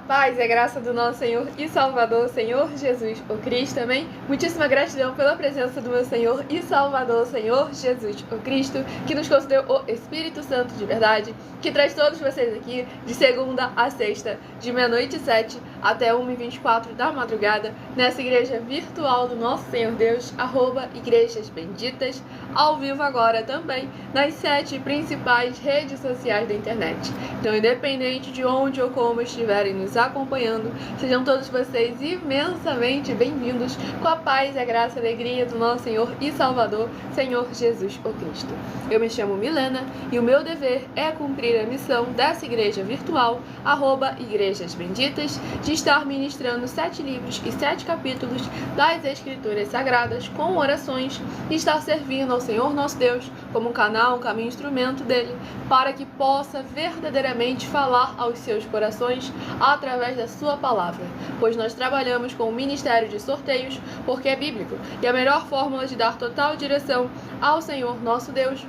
paz e a graça do nosso Senhor e Salvador, Senhor Jesus, o Cristo, amém? Muitíssima gratidão pela presença do meu Senhor e Salvador, Senhor Jesus, o Cristo, que nos concedeu o Espírito Santo de verdade, que traz todos vocês aqui de segunda a sexta, de meia-noite e 7 até 1h24 da madrugada, nessa igreja virtual do nosso Senhor Deus, @Igrejas Benditas, ao vivo agora também, nas 7 principais redes sociais da internet. Então, independente de onde ou como estiverem nos acompanhando, sejam todos vocês imensamente bem-vindos com a paz, a graça e a alegria do nosso Senhor e Salvador, Senhor Jesus o Cristo. Eu me chamo Milena e o meu dever é cumprir a missão dessa igreja virtual, @Igrejas Benditas, de estar ministrando 7 livros e 7 capítulos das Escrituras Sagradas com orações e estar servindo ao Senhor nosso Deus como um canal, um caminho, instrumento dele, para que possa verdadeiramente falar aos seus corações através da sua palavra, pois nós trabalhamos com o ministério de sorteios porque é bíblico e a melhor fórmula de dar total direção ao Senhor nosso Deus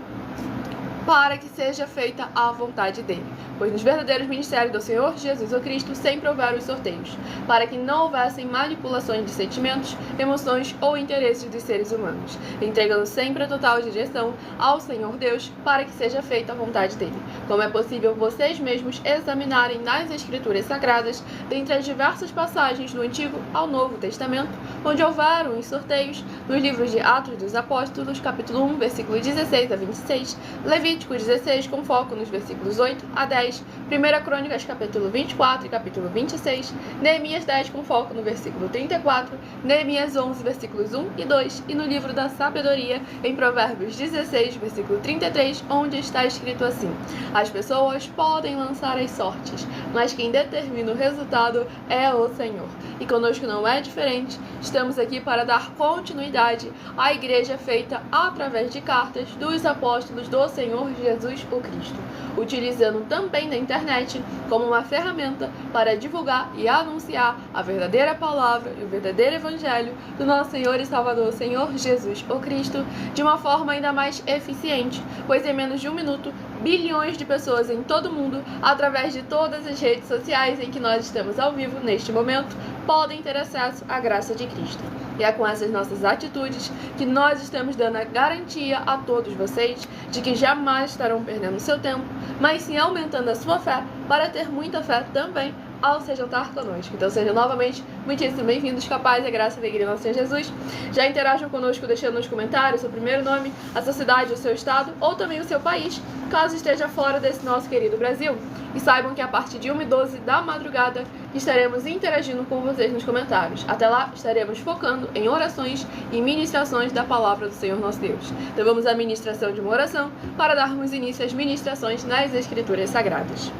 para que seja feita a vontade dele, pois nos verdadeiros ministérios do Senhor Jesus o Cristo sempre houveram os sorteios, para que não houvessem manipulações de sentimentos, emoções ou interesses dos seres humanos, entregando sempre a total direção ao Senhor Deus para que seja feita a vontade dele. Como é possível vocês mesmos examinarem nas Escrituras Sagradas, dentre as diversas passagens do Antigo ao Novo Testamento, onde houveram os sorteios, nos livros de Atos dos Apóstolos, capítulo 1, versículo 16 a 26, Levítico 16, com foco nos versículos 8 a 10, 1 Crônicas, capítulo 24 e capítulo 26, Neemias 10, com foco no versículo 34, Neemias 11, versículos 1 e 2, e no livro da Sabedoria, em Provérbios 16, versículo 33, onde está escrito assim: as pessoas podem lançar as sortes, mas quem determina o resultado é o Senhor. E conosco não é diferente, estamos aqui para dar continuidade à igreja feita através de cartas dos apóstolos do Senhor Jesus o Cristo, utilizando também da internet como uma ferramenta para divulgar e anunciar a verdadeira palavra e o verdadeiro evangelho do nosso Senhor e Salvador, Senhor Jesus o Cristo, de uma forma ainda mais eficiente, pois em menos de 1 minuto, bilhões de pessoas em todo o mundo, através de todas as redes sociais em que nós estamos ao vivo neste momento, podem ter acesso à graça de Cristo. E é com essas nossas atitudes que nós estamos dando a garantia a todos vocês de que jamais estarão perdendo seu tempo, mas sim aumentando a sua fé para ter muita fé também ao se juntar conosco. Então sejam novamente muitíssimo bem-vindos, com a paz, a graça e a alegria do nosso Senhor Jesus. Já interajam conosco deixando nos comentários o seu primeiro nome, a sua cidade, o seu estado ou também o seu país, caso esteja fora desse nosso querido Brasil. E saibam que a partir de 1h12 da madrugada estaremos interagindo com vocês nos comentários. Até lá estaremos focando em orações e ministrações da palavra do Senhor nosso Deus. Então vamos à ministração de uma oração para darmos início às ministrações nas Escrituras Sagradas.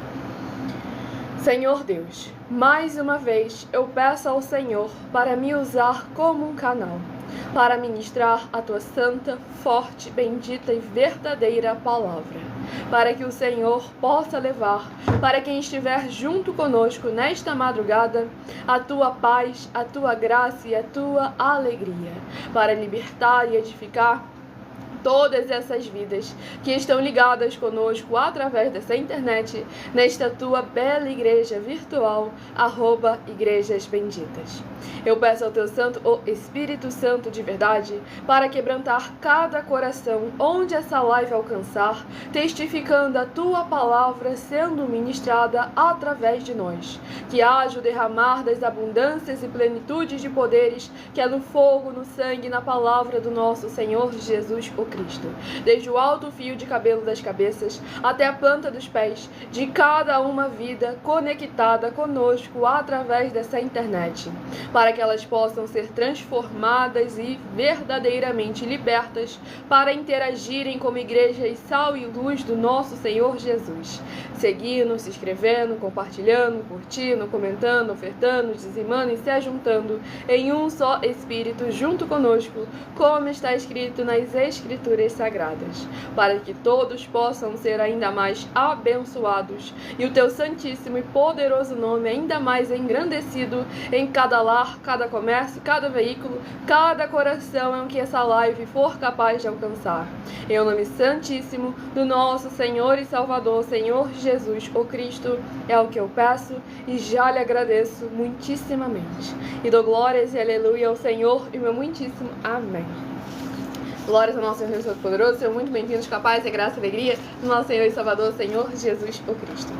Senhor Deus, mais uma vez eu peço ao Senhor para me usar como um canal, para ministrar a tua santa, forte, bendita e verdadeira palavra, para que o Senhor possa levar para quem estiver junto conosco nesta madrugada a tua paz, a tua graça e a tua alegria, para libertar e edificar todas essas vidas que estão ligadas conosco através dessa internet, nesta tua bela igreja virtual, @Igrejas Benditas. Eu peço ao teu santo, o Espírito Santo de verdade, para quebrantar cada coração onde essa live alcançar, testificando a tua palavra sendo ministrada através de nós. Que haja o derramar das abundâncias e plenitudes de poderes que é no fogo, no sangue e na palavra do nosso Senhor Jesus o Cristo, desde o alto fio de cabelo das cabeças até a planta dos pés de cada uma vida conectada conosco através dessa internet, para que elas possam ser transformadas e verdadeiramente libertas para interagirem como igreja e sal e luz do nosso Senhor Jesus, seguindo, se inscrevendo, compartilhando, curtindo, comentando, ofertando, dizimando e se ajuntando em um só Espírito junto conosco, como está escrito nas Escrituras Escrituras Sagradas, para que todos possam ser ainda mais abençoados e o teu santíssimo e poderoso nome ainda mais engrandecido em cada lar, cada comércio, cada veículo, cada coração em que essa live for capaz de alcançar. Em o nome santíssimo do nosso Senhor e Salvador, Senhor Jesus, o Cristo, é o que eu peço e já lhe agradeço muitíssimamente. E dou glórias e aleluia ao Senhor e meu muitíssimo amém. Glórias ao nosso Senhor Deus Todo-Poderoso, sejam muito bem-vindos, capaz de graça e alegria do nosso Senhor e Salvador, Senhor Jesus, o Cristo.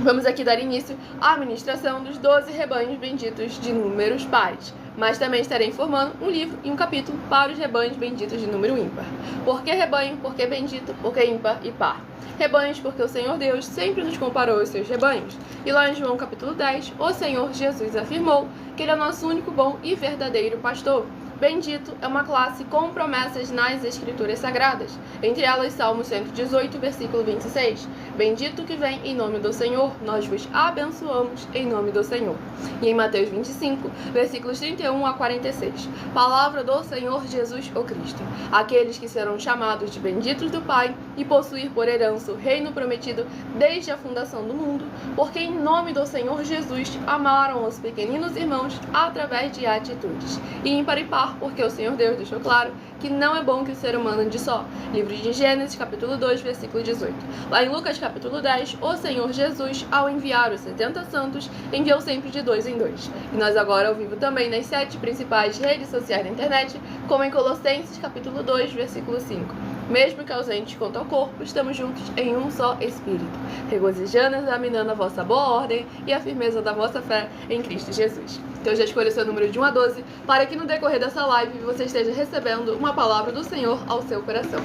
Vamos aqui dar início à ministração dos 12 rebanhos benditos de números pares, mas também estarei informando um livro e um capítulo para os rebanhos benditos de número ímpar. Por que rebanho? Por que bendito? Por que ímpar e par? Rebanhos porque o Senhor Deus sempre nos comparou aos seus rebanhos. E lá em João capítulo 10, o Senhor Jesus afirmou que Ele é o nosso único bom e verdadeiro pastor. Bendito é uma classe com promessas nas Escrituras Sagradas, entre elas Salmo 118, versículo 26. Bendito que vem em nome do Senhor, nós vos abençoamos em nome do Senhor. E em Mateus 25, versículos 31 a 46. Palavra do Senhor Jesus, o Cristo. Aqueles que serão chamados de benditos do Pai e possuir por herança o reino prometido desde a fundação do mundo, porque em nome do Senhor Jesus amaram os pequeninos irmãos através de atitudes. E ímpar e par, porque o Senhor Deus deixou claro que não é bom que o ser humano ande só. Livro de Gênesis, capítulo 2, versículo 18. Lá em Lucas, capítulo 10, o Senhor Jesus, ao enviar os 70 santos, enviou sempre de 2 em 2. E nós agora ao vivo também nas 7 principais redes sociais da internet, como em Colossenses, capítulo 2, versículo 5. Mesmo que ausentes quanto ao corpo, estamos juntos em um só Espírito, regozijando e examinando a vossa boa ordem e a firmeza da vossa fé em Cristo Jesus. Então já escolha o seu número de 1 a 12, para que no decorrer dessa live você esteja recebendo uma palavra do Senhor ao seu coração.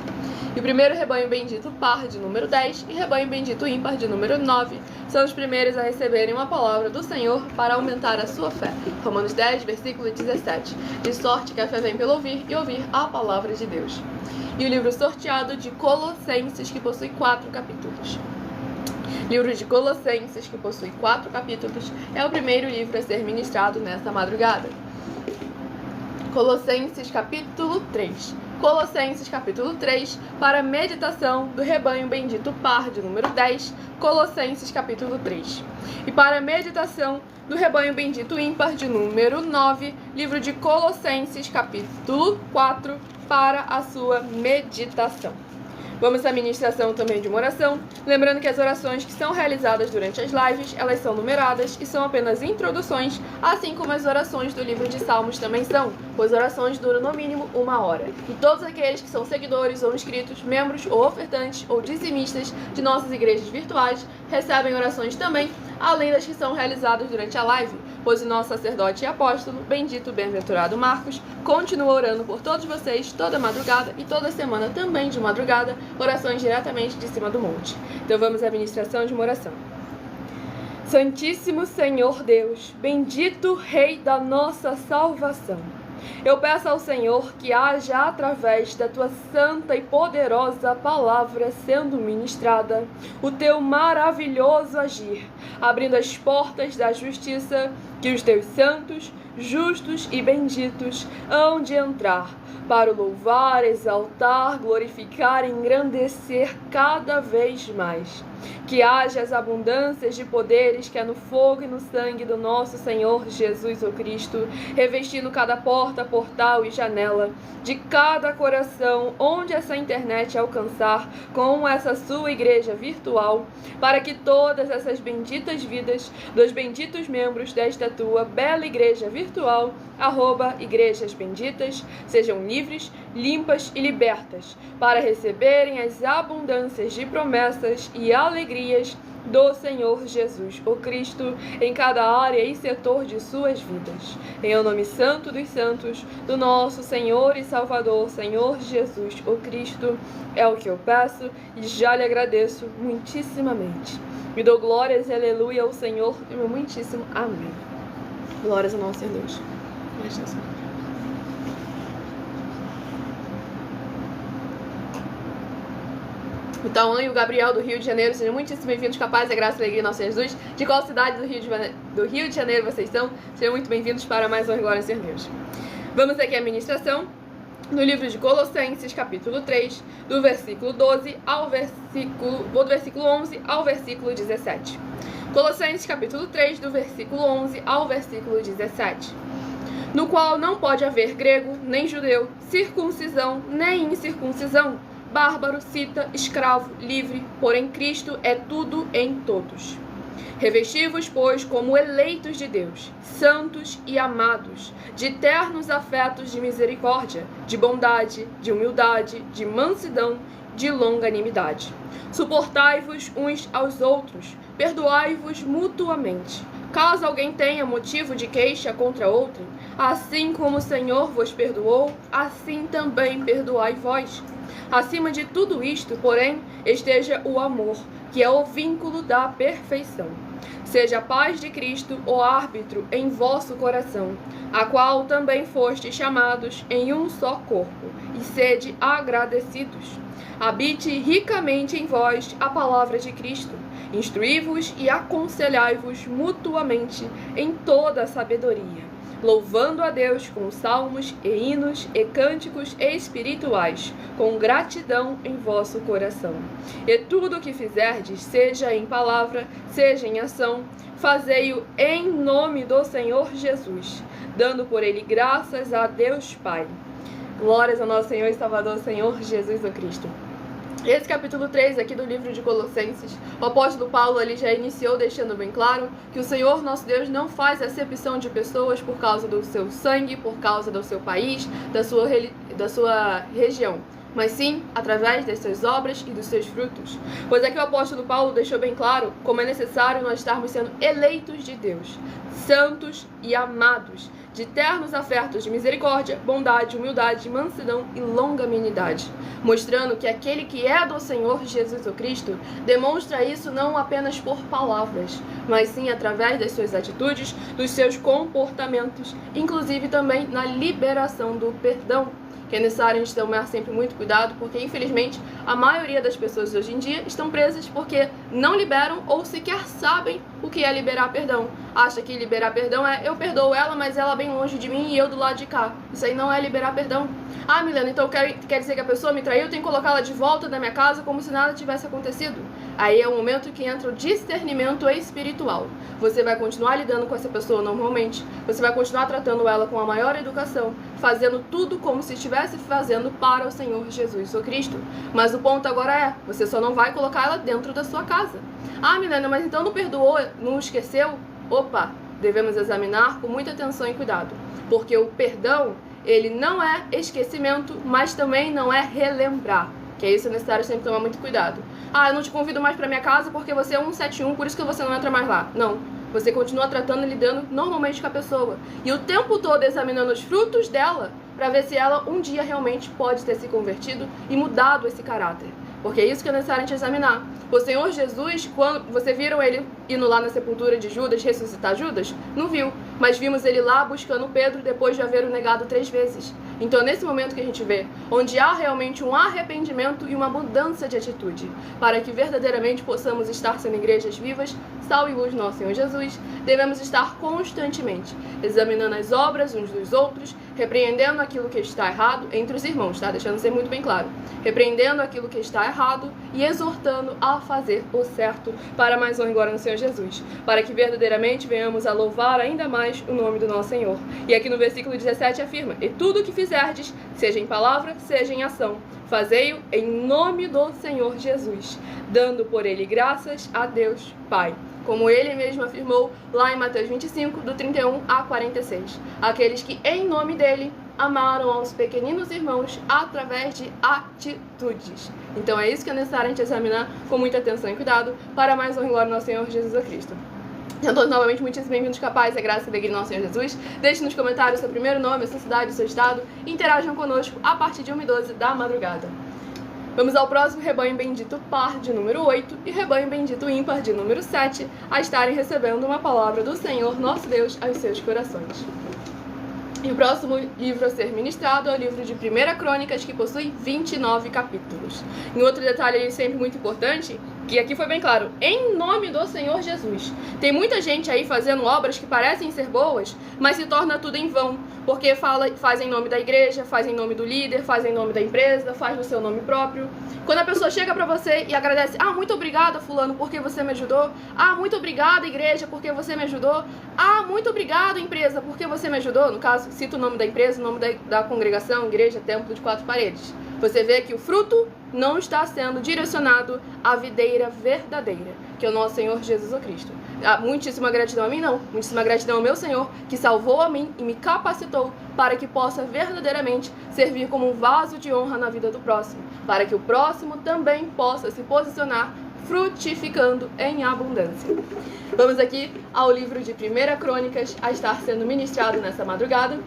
E o primeiro rebanho bendito par de número 10 e rebanho bendito ímpar de número 9 são os primeiros a receberem uma palavra do Senhor para aumentar a sua fé. Romanos 10, versículo 17. De sorte que a fé vem pelo ouvir e ouvir a palavra de Deus. E o livro sorteado de Colossenses, que possui 4 capítulos. Livro de Colossenses, que possui 4 capítulos, é o primeiro livro a ser ministrado nesta madrugada. Colossenses, capítulo 3. Colossenses, capítulo 3, para a meditação do rebanho bendito par de número 10, Colossenses, capítulo 3. E para a meditação do rebanho bendito ímpar de número 9, livro de Colossenses, capítulo 4, para a sua meditação. Vamos à ministração também de uma oração, lembrando que as orações que são realizadas durante as lives, elas são numeradas e são apenas introduções, assim como as orações do livro de Salmos também são, pois orações duram no mínimo 1 hora. E todos aqueles que são seguidores ou inscritos, membros ou ofertantes ou dizimistas de nossas igrejas virtuais, recebem orações também, além das que são realizadas durante a live, pois o nosso sacerdote e apóstolo, bendito bem-aventurado Marcos, continua orando por todos vocês toda madrugada e toda semana também de madrugada, orações diretamente de cima do monte. Então vamos à ministração de uma oração. Santíssimo Senhor Deus, bendito Rei da nossa salvação, eu peço ao Senhor que haja através da tua santa e poderosa palavra sendo ministrada o teu maravilhoso agir, abrindo as portas da justiça que os teus santos, justos e benditos hão de entrar para o louvar, exaltar, glorificar e engrandecer cada vez mais. Que haja as abundâncias de poderes que há no fogo e no sangue do nosso Senhor Jesus o Cristo, revestindo cada porta, portal e janela de cada coração onde essa internet alcançar com essa sua igreja virtual, para que todas essas benditas vidas dos benditos membros desta tua bela igreja virtual, @igrejas benditas, sejam livres, limpas e libertas, para receberem as abundâncias de promessas e alegrias do Senhor Jesus, o Cristo, em cada área e setor de suas vidas. Em o nome santo dos santos, do nosso Senhor e Salvador, Senhor Jesus, o Cristo, é o que eu peço e já lhe agradeço muitíssimamente. Me dou glórias e aleluia ao Senhor e meu muitíssimo amém. Glórias ao nosso Senhor Deus. Então, Anne e o Gabriel do Rio de Janeiro, sejam muitíssimo bem-vindos, capaz da graça e alegria nosso Jesus. De qual cidade do Rio de Janeiro vocês são? Sejam muito bem-vindos para mais uma Glória ao Senhor Deus. Vamos aqui à ministração. no livro de Colossenses, capítulo 3, do versículo 11 ao versículo 17. Colossenses, capítulo 3, do versículo 11 ao versículo 17. No qual não pode haver grego, nem judeu, circuncisão, nem incircuncisão, bárbaro, cita, escravo, livre, porém Cristo é tudo em todos. Revesti-vos, pois, como eleitos de Deus, santos e amados, de ternos afetos de misericórdia, de bondade, de humildade, de mansidão, de longanimidade. Suportai-vos uns aos outros, perdoai-vos mutuamente. Caso alguém tenha motivo de queixa contra outrem, assim como o Senhor vos perdoou, assim também perdoai vós. Acima de tudo isto, porém, esteja o amor, que é o vínculo da perfeição. Seja a paz de Cristo o árbitro em vosso coração, a qual também fostes chamados em um só corpo, e sede agradecidos. Habite ricamente em vós a palavra de Cristo. Instruí-vos e aconselhai-vos mutuamente em toda a sabedoria, louvando a Deus com salmos e hinos e cânticos espirituais, com gratidão em vosso coração. E tudo o que fizerdes, seja em palavra, seja em ação, fazei-o em nome do Senhor Jesus, dando por ele graças a Deus Pai. Glórias ao nosso Senhor e Salvador, Senhor Jesus o Cristo. Esse capítulo 3 aqui do livro de Colossenses, o apóstolo Paulo ali já iniciou deixando bem claro que o Senhor nosso Deus não faz acepção de pessoas por causa do seu sangue, por causa do seu país, da sua região, mas sim através das suas obras e dos seus frutos. Pois aqui o apóstolo Paulo deixou bem claro como é necessário nós estarmos sendo eleitos de Deus, santos e amados, de ternos afetos de misericórdia, bondade, humildade, mansidão e longanimidade, mostrando que aquele que é do Senhor Jesus o Cristo demonstra isso não apenas por palavras, mas sim através das suas atitudes, dos seus comportamentos, inclusive também na liberação do perdão, que é necessário a gente tomar sempre muito cuidado, porque infelizmente a maioria das pessoas hoje em dia estão presas porque não liberam ou sequer sabem o que é liberar perdão. Acha que liberar perdão é eu perdoo ela, mas ela bem longe de mim e eu do lado de cá. Isso aí não é liberar perdão. Ah, Milena, então quer dizer que a pessoa me traiu, eu tenho que colocá-la de volta na minha casa como se nada tivesse acontecido? Aí é o momento que entra o discernimento espiritual. Você vai continuar lidando com essa pessoa normalmente, você vai continuar tratando ela com a maior educação, fazendo tudo como se estivesse fazendo para o Senhor Jesus o Cristo. Mas o ponto agora é, você só não vai colocar ela dentro da sua casa. Ah, Milena, mas então não perdoou, não esqueceu? Opa, devemos examinar com muita atenção e cuidado, porque o perdão, ele não é esquecimento, mas também não é relembrar, que é isso necessário sempre tomar muito cuidado. Ah, eu não te convido mais para minha casa porque você é 171, por isso que você não entra mais lá. Não, você continua tratando e lidando normalmente com a pessoa, e o tempo todo examinando os frutos dela, para ver se ela um dia realmente pode ter se convertido e mudado esse caráter. Porque é isso que é necessário a gente examinar. O Senhor Jesus, quando você viram ele indo lá na sepultura de Judas, ressuscitar Judas? Não viu, mas vimos ele lá buscando Pedro depois de haver o negado 3 vezes. Então, nesse momento que a gente vê, onde há realmente um arrependimento e uma mudança de atitude, para que verdadeiramente possamos estar sendo igrejas vivas, sal e luz do nosso Senhor Jesus, devemos estar constantemente examinando as obras uns dos outros, repreendendo aquilo que está errado entre os irmãos, tá? Deixando ser muito bem claro. Repreendendo aquilo que está errado e exortando a fazer o certo para mais honra e glória no Senhor Jesus, para que verdadeiramente venhamos a louvar ainda mais o nome do nosso Senhor. E aqui no versículo 17 afirma: e tudo o que fizerdes, seja em palavra, seja em ação, fazei-o em nome do Senhor Jesus, dando por ele graças a Deus Pai. Como ele mesmo afirmou lá em Mateus 25, do 31 a 46. Aqueles que em nome dele amaram aos pequeninos irmãos através de atitudes. Então é isso que é necessário a gente examinar com muita atenção e cuidado para mais honra e glória do nosso Senhor Jesus Cristo. Então, todos novamente muitíssimo bem-vindos, capazes, a graça e a alegria do nosso Senhor Jesus. Deixe nos comentários seu primeiro nome, a sua cidade, o seu estado e interajam conosco a partir de 1h12 da madrugada. Vamos ao próximo rebanho bendito par de número 8 e rebanho bendito ímpar de número 7 a estarem recebendo uma palavra do Senhor nosso Deus aos seus corações. E o próximo livro a ser ministrado é o livro de 1 Crônicas, que possui 29 capítulos. E outro detalhe aí sempre muito importante que aqui foi bem claro, em nome do Senhor Jesus. Tem muita gente aí fazendo obras que parecem ser boas, mas se torna tudo em vão, porque faz em nome da igreja, faz em nome do líder, faz em nome da empresa, faz no seu nome próprio. Quando a pessoa chega pra você e agradece, muito obrigada, fulano, porque você me ajudou. Muito obrigada, igreja, porque você me ajudou. Muito obrigado, empresa, porque você me ajudou. No caso, cita o nome da empresa, o nome da congregação, igreja, templo de 4 paredes. Você vê que o fruto não está sendo direcionado à videira verdadeira, que é o nosso Senhor Jesus Cristo. Muitíssima gratidão a mim, não. Muitíssima gratidão ao meu Senhor, que salvou a mim e me capacitou para que possa verdadeiramente servir como um vaso de honra na vida do próximo, para que o próximo também possa se posicionar frutificando em abundância. Vamos aqui ao livro de 1 Crônicas, a estar sendo ministrado nessa madrugada.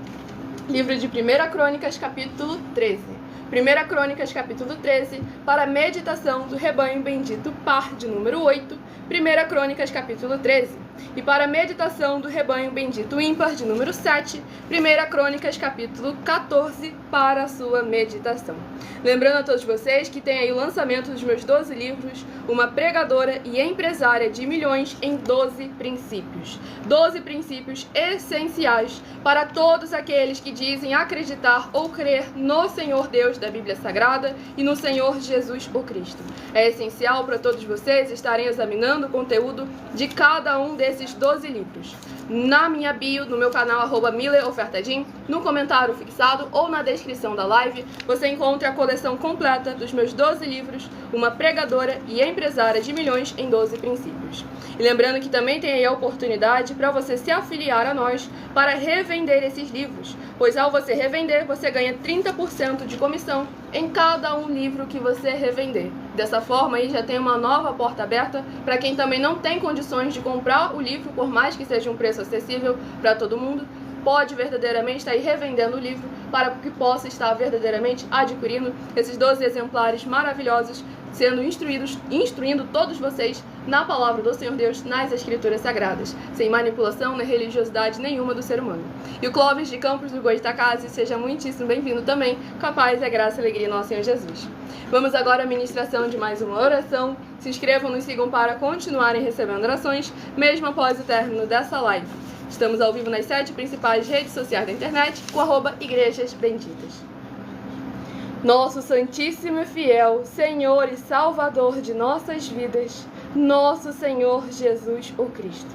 Livro de 1 Crônicas, capítulo 13. 1 Crônicas, capítulo 13, para a meditação do rebanho bendito, par de número 8. 1 Crônicas, capítulo 13. E para a meditação do rebanho bendito, ímpar de número 7. 1 Crônicas, capítulo 14, para a sua meditação. Lembrando a todos vocês que tem aí o lançamento dos meus 12 livros, Uma Pregadora e Empresária de Milhões em 12 Princípios. 12 princípios essenciais para todos aqueles que dizem acreditar ou crer no Senhor Deus da Bíblia Sagrada e no Senhor Jesus o Cristo. É essencial para todos vocês estarem examinando o conteúdo de cada um desses 12 livros. Na minha bio, no meu canal @mileofertadim, no comentário fixado ou na descrição da live, você encontra a coleção completa dos meus 12 livros, Uma Pregadora e Empresária de Milhões em 12 Princípios. E lembrando que também tem aí a oportunidade para você se afiliar a nós para revender esses livros, pois ao você revender, você ganha 30% de comissão em cada um livro que você revender. Dessa forma, aí já tem uma nova porta aberta para quem também não tem condições de comprar o livro, por mais que seja um preço acessível para todo mundo, pode verdadeiramente estar aí revendendo o livro para que possa estar verdadeiramente adquirindo esses 12 exemplares maravilhosos, sendo instruindo todos vocês na palavra do Senhor Deus, nas Escrituras Sagradas, sem manipulação nem religiosidade nenhuma do ser humano. E o Clóvis de Campos do Goitacazes, seja muitíssimo bem-vindo também, com a paz, a graça e a alegria do nosso Senhor Jesus. Vamos agora à ministração de mais uma oração. Se inscrevam, nos sigam para continuarem recebendo orações, mesmo após o término dessa live. Estamos ao vivo nas 7 principais redes sociais da internet, com @Igrejas Benditas. Nosso Santíssimo e Fiel Senhor e Salvador de nossas vidas, nosso Senhor Jesus o Cristo.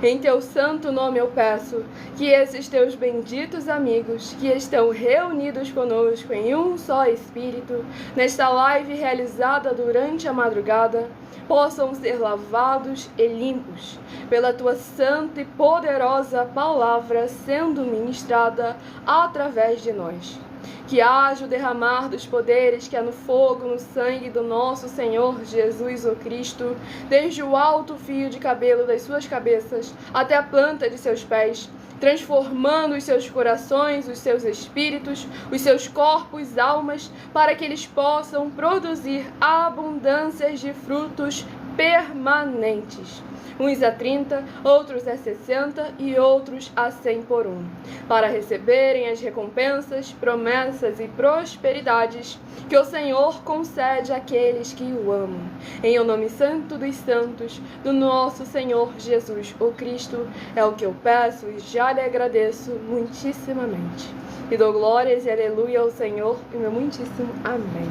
Em teu santo nome eu peço que esses teus benditos amigos que estão reunidos conosco em um só Espírito, nesta live realizada durante a madrugada, possam ser lavados e limpos pela tua santa e poderosa palavra sendo ministrada através de nós. Que haja o derramar dos poderes que há no fogo, no sangue do nosso Senhor Jesus o Cristo, desde o alto fio de cabelo das suas cabeças até a planta de seus pés, transformando os seus corações, os seus espíritos, os seus corpos, almas, para que eles possam produzir abundâncias de frutos permanentes. Uns a 30, outros a 60 e outros a 100 por um, para receberem as recompensas, promessas e prosperidades que o Senhor concede àqueles que o amam. Em o nome santo dos santos, do nosso Senhor Jesus, o Cristo, é o que eu peço e já lhe agradeço muitíssimamente. E dou glórias e aleluia ao Senhor e meu muitíssimo amém.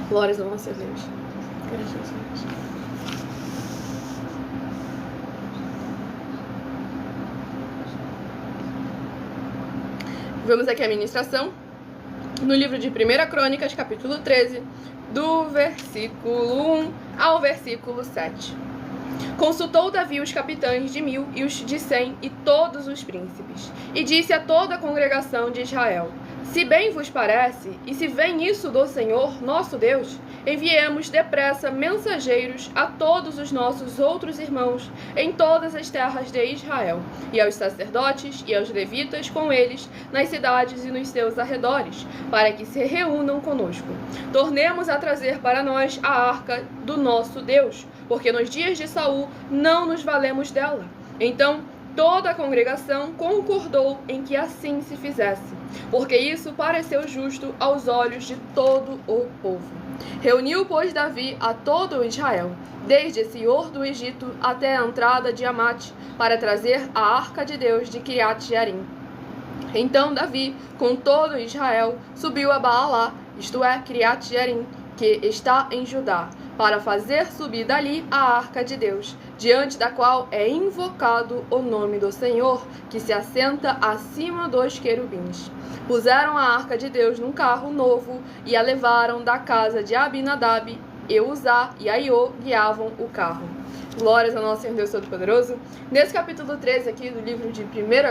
Glórias ao nosso Deus. Graças a Deus. Vamos aqui à ministração, no livro de 1 Crônicas, capítulo 13, do versículo 1 ao versículo 7. Consultou Davi os capitães de 1000 e os de 100 e todos os príncipes, e disse a toda a congregação de Israel: se bem vos parece, e se vem isso do Senhor, nosso Deus, enviemos depressa mensageiros a todos os nossos outros irmãos em todas as terras de Israel, e aos sacerdotes e aos levitas com eles nas cidades e nos seus arredores, para que se reúnam conosco. Tornemos a trazer para nós a arca do nosso Deus, porque nos dias de Saul não nos valemos dela. Então toda a congregação concordou em que assim se fizesse, porque isso pareceu justo aos olhos de todo o povo. Reuniu, pois, Davi a todo o Israel, desde Senhor do Egito até a entrada de Amate, para trazer a arca de Deus de Kiriat-Jearim. Então Davi, com todo Israel, subiu a Baalá, isto é, Kiriat-Jearim, que está em Judá, para fazer subir dali a arca de Deus, diante da qual é invocado o nome do Senhor, que se assenta acima dos querubins. Puseram a arca de Deus num carro novo e a levaram da casa de Abinadab, e Uzá e Aiô guiavam o carro. Glórias ao nosso Senhor Deus Todo-Poderoso. Nesse capítulo 13 aqui do livro de 1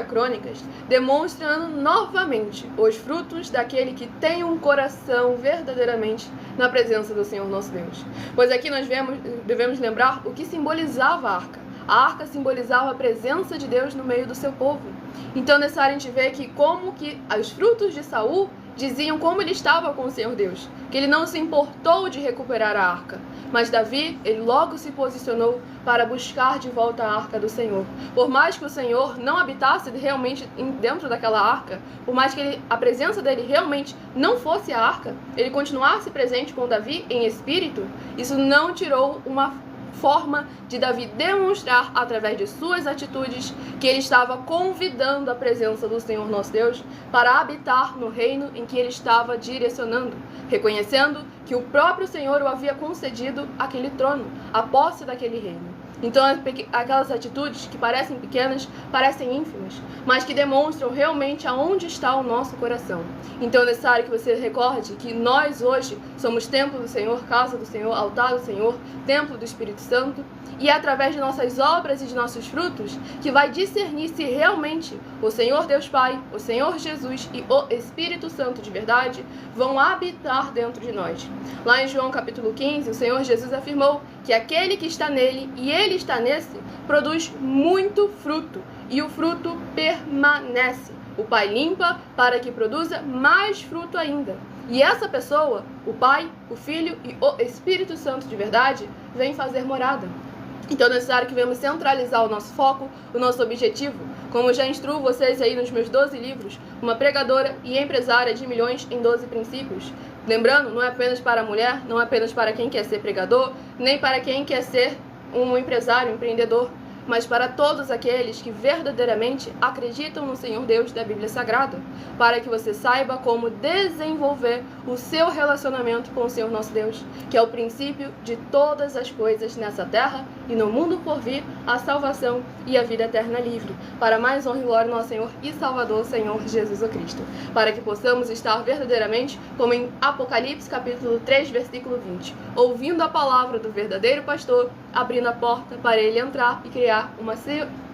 Crônicas, demonstrando novamente os frutos daquele que tem um coração verdadeiramente na presença do Senhor nosso Deus. Pois aqui nós devemos lembrar o que simbolizava a arca. A arca simbolizava a presença de Deus no meio do seu povo. Então nessa área a gente vê que como que os frutos de Saul diziam como ele estava com o Senhor Deus, que ele não se importou de recuperar a arca. Mas Davi, ele logo se posicionou para buscar de volta a arca do Senhor. Por mais que o Senhor não habitasse realmente dentro daquela arca, por mais que a presença dele realmente não fosse a arca, ele continuasse presente com Davi em espírito, isso não tirou uma forma de Davi demonstrar através de suas atitudes que ele estava convidando a presença do Senhor nosso Deus para habitar no reino em que ele estava direcionando, reconhecendo que o próprio Senhor o havia concedido aquele trono, a posse daquele reino. Então aquelas atitudes que parecem pequenas, parecem ínfimas, mas que demonstram realmente aonde está o nosso coração. Então é necessário que você recorde que nós hoje somos templo do Senhor, casa do Senhor, altar do Senhor, templo do Espírito Santo, e é através de nossas obras e de nossos frutos que vai discernir se realmente o Senhor Deus Pai, o Senhor Jesus e o Espírito Santo de verdade vão habitar dentro de nós. Lá em João capítulo 15, o Senhor Jesus afirmou que aquele que está nele e ele está nesse, produz muito fruto, e o fruto permanece. O Pai limpa para que produza mais fruto ainda. E essa pessoa, o Pai, o Filho e o Espírito Santo de verdade, vem fazer morada. Então é necessário que venhamos centralizar o nosso foco, o nosso objetivo. Como eu já instruo vocês aí nos meus 12 livros, uma pregadora e empresária de milhões em 12 princípios. Lembrando, não é apenas para a mulher, não é apenas para quem quer ser pregador, nem para quem quer ser um empresário, um empreendedor, mas para todos aqueles que verdadeiramente acreditam no Senhor Deus da Bíblia Sagrada, para que você saiba como desenvolver o seu relacionamento com o Senhor nosso Deus, que é o princípio de todas as coisas nessa terra e no mundo por vir, a salvação e a vida eterna livre, para mais honra e glória ao nosso Senhor e Salvador, Senhor Jesus Cristo, para que possamos estar verdadeiramente, como em Apocalipse capítulo 3, versículo 20, ouvindo a palavra do verdadeiro pastor, abrindo a porta para ele entrar e criar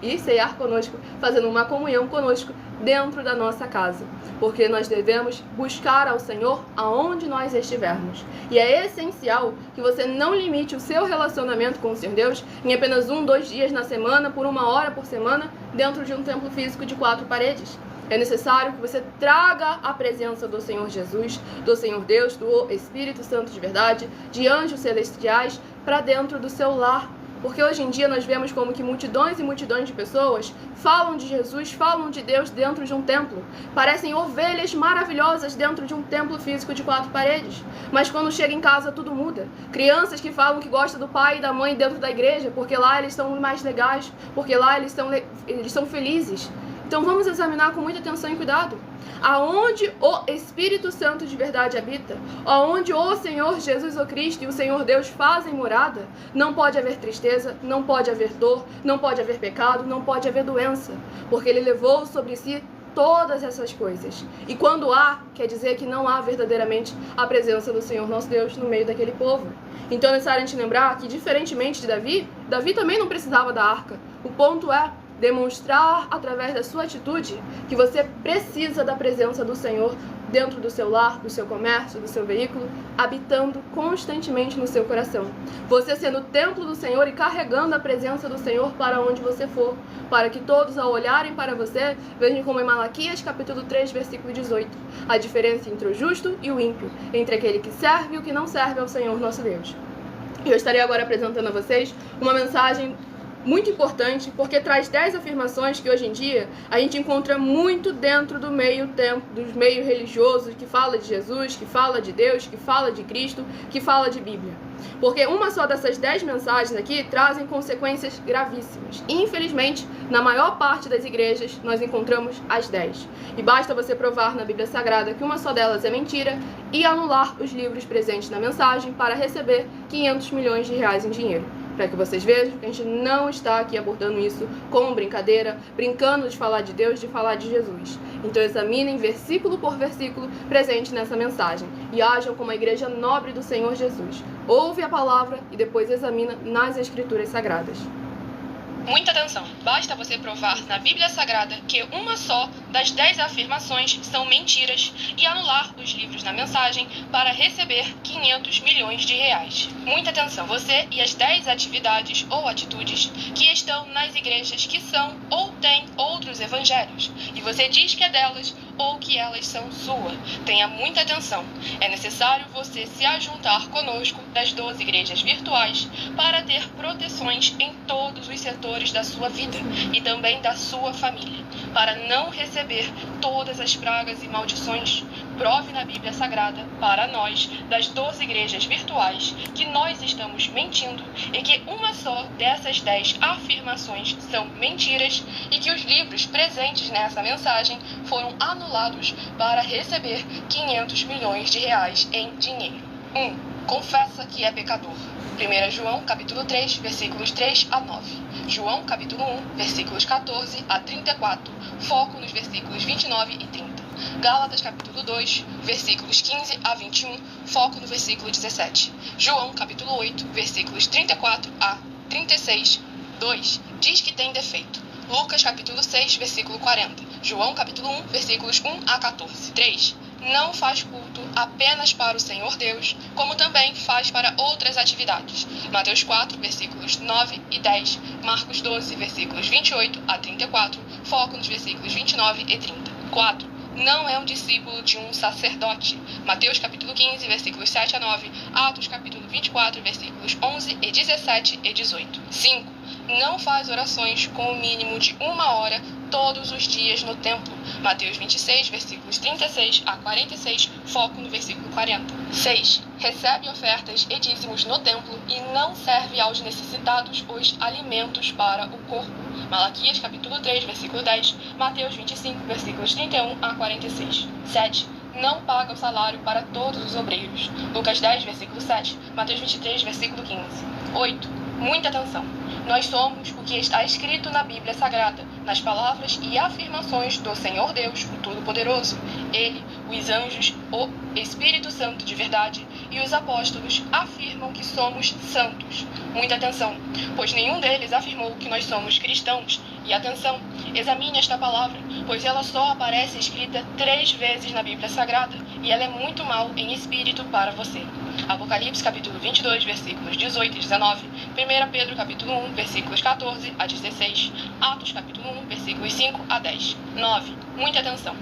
e ceiar conosco, fazendo uma comunhão conosco dentro da nossa casa, porque nós devemos buscar ao Senhor aonde nós estivermos. E é essencial que você não limite o seu relacionamento com o Senhor Deus em apenas 1, 2 dias na semana, por 1 hora por semana, dentro de um templo físico de 4 paredes. É necessário que você traga a presença do Senhor Jesus, do Senhor Deus, do Espírito Santo de verdade, de anjos celestiais, para dentro do seu lar. Porque hoje em dia nós vemos como que multidões e multidões de pessoas falam de Jesus, falam de Deus dentro de um templo. Parecem ovelhas maravilhosas dentro de um templo físico de 4 paredes. Mas quando chega em casa tudo muda. Crianças que falam que gostam do pai e da mãe dentro da igreja, porque lá eles são mais legais, porque lá eles são felizes. Então vamos examinar com muita atenção e cuidado. Aonde o Espírito Santo de verdade habita, aonde o Senhor Jesus o Cristo e o Senhor Deus fazem morada, não pode haver tristeza, não pode haver dor, não pode haver pecado, não pode haver doença, porque Ele levou sobre si todas essas coisas. E quando há, quer dizer que não há verdadeiramente a presença do Senhor nosso Deus no meio daquele povo. Então é necessário a gente lembrar que, diferentemente de Davi também não precisava da arca. O ponto é demonstrar através da sua atitude que você precisa da presença do Senhor dentro do seu lar, do seu comércio, do seu veículo, habitando constantemente no seu coração. Você sendo o templo do Senhor e carregando a presença do Senhor para onde você for, para que todos ao olharem para você vejam como em Malaquias capítulo 3, versículo 18, a diferença entre o justo e o ímpio, entre aquele que serve e o que não serve ao Senhor nosso Deus. Eu estarei agora apresentando a vocês uma mensagem muito importante, porque traz 10 afirmações que hoje em dia a gente encontra muito dentro do dos meios religiosos, que fala de Jesus, que fala de Deus, que fala de Cristo, que fala de Bíblia. Porque uma só dessas 10 mensagens aqui trazem consequências gravíssimas. Infelizmente, na maior parte das igrejas, nós encontramos as 10. E basta você provar na Bíblia Sagrada que uma só delas é mentira e anular os livros presentes na mensagem para receber 500 milhões de reais em dinheiro. Para que vocês vejam que a gente não está aqui abordando isso como brincadeira, brincando de falar de Deus, de falar de Jesus. Então examinem versículo por versículo presente nessa mensagem e ajam como a igreja nobre do Senhor Jesus. Ouve a palavra e depois examina nas Escrituras Sagradas. Muita atenção! Basta você provar na Bíblia Sagrada que uma só das 10 afirmações são mentiras e anular os livros na mensagem para receber 500 milhões de reais. Muita atenção! Você e as 10 atividades ou atitudes que estão nas igrejas que são ou têm outros evangelhos e você diz que é delas ou que elas são sua. Tenha muita atenção. É necessário você se ajuntar conosco das 12 igrejas virtuais para ter proteções em todos os setores da sua vida e também da sua família, para não receber todas as pragas e maldições. Prove na Bíblia Sagrada para nós, das 12 igrejas virtuais, que nós estamos mentindo e que uma só dessas 10 afirmações são mentiras e que os livros presentes nessa mensagem foram anulados para receber 500 milhões de reais em dinheiro. 1. Confessa que é pecador. 1 João, capítulo 3, versículos 3 a 9. João, capítulo 1, versículos 14 a 34. Foco nos versículos 29 e 30. Gálatas, capítulo 2, versículos 15 a 21. Foco no versículo 17. João, capítulo 8, versículos 34 a 36. 2. Diz que tem defeito. Lucas, capítulo 6, versículo 40. João, capítulo 1, versículos 1 a 14. 3. Não faz culto apenas para o Senhor Deus, como também faz para outras atividades. Mateus 4, versículos 9 e 10. Marcos 12, versículos 28 a 34. Foco nos versículos 29 e 30. 4. Não é um discípulo de um sacerdote. Mateus capítulo 15, versículos 7 a 9. Atos capítulo 24, versículos 11 e 17 e 18. 5. Não faz orações com o mínimo de 1 hora todos os dias no templo. Mateus 26, versículos 36 a 46, foco no versículo 40. 6. Recebe ofertas e dízimos no templo e não serve aos necessitados os alimentos para o corpo. Malaquias capítulo 3, versículo 10, Mateus 25, versículos 31 a 46. 7. Não paga o salário para todos os obreiros. Lucas 10, versículo 7, Mateus 23, versículo 15. 8. Muita atenção! Nós somos o que está escrito na Bíblia Sagrada, nas palavras e afirmações do Senhor Deus, o Todo-Poderoso. Ele, os anjos, o Espírito Santo de verdade e os apóstolos afirmam que somos santos. Muita atenção, pois nenhum deles afirmou que nós somos cristãos. E atenção, examine esta palavra, pois ela só aparece escrita 3 vezes na Bíblia Sagrada e ela é muito mal em espírito para você. Apocalipse capítulo 22, versículos 18 e 19. 1 Pedro capítulo 1, versículos 14 a 16. Atos capítulo 1, versículos 5 a 10. 9. Muita atenção.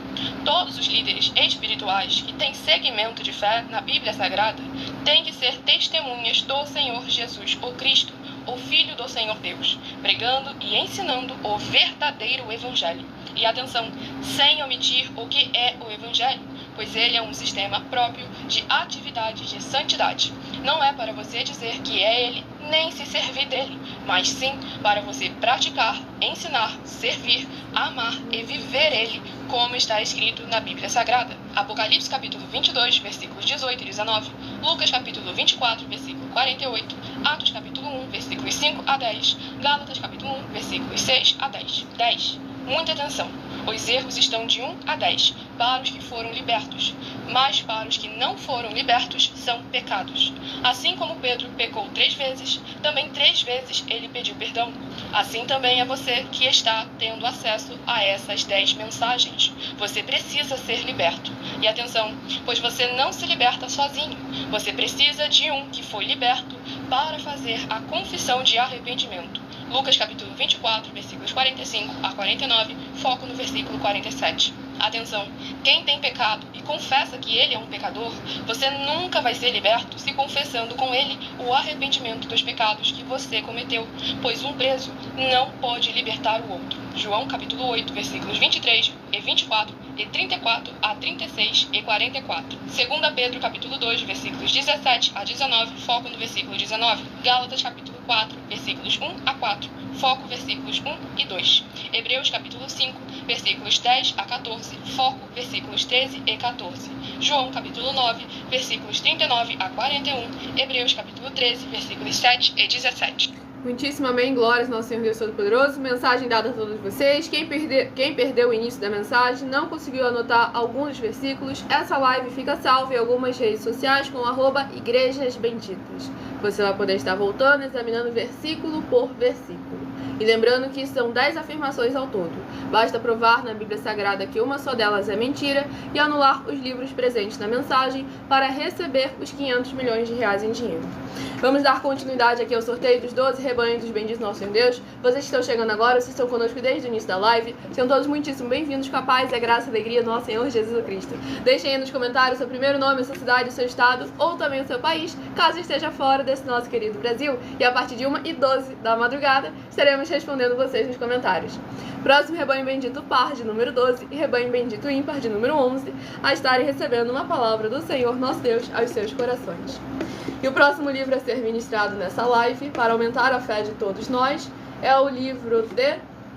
Todos os líderes espirituais que têm segmento de fé na Bíblia Sagrada têm que ser testemunhas do Senhor Jesus, o Cristo, o Filho do Senhor Deus, pregando e ensinando o verdadeiro Evangelho. E atenção, sem omitir o que é o Evangelho, pois ele é um sistema próprio de atividade de santidade. Não é para você dizer que é ele, nem se servir dele, mas sim para você praticar, ensinar, servir, amar e viver ele, como está escrito na Bíblia Sagrada. Apocalipse capítulo 22, versículos 18 e 19, Lucas capítulo 24, versículo 48, Atos capítulo 1, versículos 5 a 10, Gálatas capítulo 1, versículos 6 a 10. 10. Muita atenção! Os erros estão de 1 a 10 para os que foram libertos, mas para os que não foram libertos são pecados. Assim como Pedro pecou 3 vezes, também 3 vezes ele pediu perdão. Assim também é você que está tendo acesso a essas 10 mensagens. Você precisa ser liberto. E atenção, pois você não se liberta sozinho. Você precisa de um que foi liberto para fazer a confissão de arrependimento. Lucas capítulo 24, versículos 45 a 49, foco no versículo 47. Atenção, quem tem pecado e confessa que ele é um pecador, você nunca vai ser liberto se confessando com ele o arrependimento dos pecados que você cometeu, pois um preso não pode libertar o outro. João capítulo 8, versículos 23 e 24 e 34 a 36 e 44. 2 Pedro capítulo 2, versículos 17 a 19, foco no versículo 19. Gálatas capítulo 4, versículos 1 a 4, foco versículos 1 e 2. Hebreus capítulo 5, versículos 10 a 14, foco versículos 13 e 14. João capítulo 9, versículos 39 a 41. Hebreus capítulo 13, versículos 7 e 17. Muitíssimo amém, glórias ao nosso Senhor Deus Todo-Poderoso. Mensagem dada a todos vocês. Quem perdeu o início da mensagem, não conseguiu anotar alguns dos versículos, essa live fica salva em algumas redes sociais com @igrejasbenditas. Você vai poder estar voltando, examinando versículo por versículo. E lembrando que são 10 afirmações ao todo. Basta provar na Bíblia Sagrada que uma só delas é mentira e anular os livros presentes na mensagem para receber os 500 milhões de reais em dinheiro. Vamos dar continuidade aqui ao sorteio dos 12 rebanhos dos benditos nosso Senhor Deus. Vocês que estão chegando agora, vocês estão conosco desde o início da live. Sejam todos muitíssimo bem-vindos, com a paz e a graça e a alegria do nosso Senhor Jesus Cristo. Deixem aí nos comentários o seu primeiro nome, a sua cidade, o seu estado ou também o seu país, caso esteja fora desse nosso querido Brasil. E a partir de 1h12 da madrugada, estaremos respondendo vocês nos comentários. Próximo rebanho bendito par de número 12 e rebanho bendito ímpar de número 11 a estarem recebendo uma palavra do Senhor nosso Deus aos seus corações. E o próximo livro a ser ministrado nessa live, para aumentar a fé de todos nós, é o livro de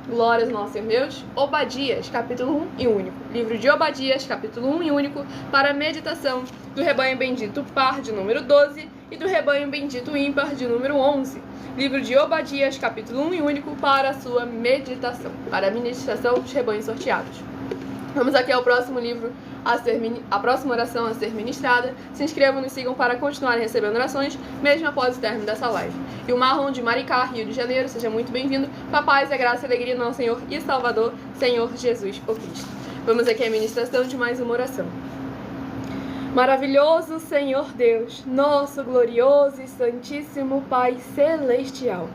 Glórias ao nosso Senhor Deus, Obadias, capítulo 1 e único. Livro de Obadias, capítulo 1 e único, para a meditação do rebanho bendito par de número 12 e do rebanho bendito ímpar de número 11. Livro de Obadias, capítulo 1 e único, para a sua meditação, para a ministração dos rebanhos sorteados. Vamos aqui ao próximo livro, a próxima oração a ser ministrada. Se inscrevam e nos sigam para continuarem recebendo orações, mesmo após o término dessa live. E o Marlon de Maricá, Rio de Janeiro, seja muito bem-vindo. Com a paz, a graça e a alegria do nosso Senhor e Salvador, Senhor Jesus o Cristo. Vamos aqui à ministração de mais uma oração. Maravilhoso Senhor Deus, nosso glorioso e santíssimo Pai Celestial,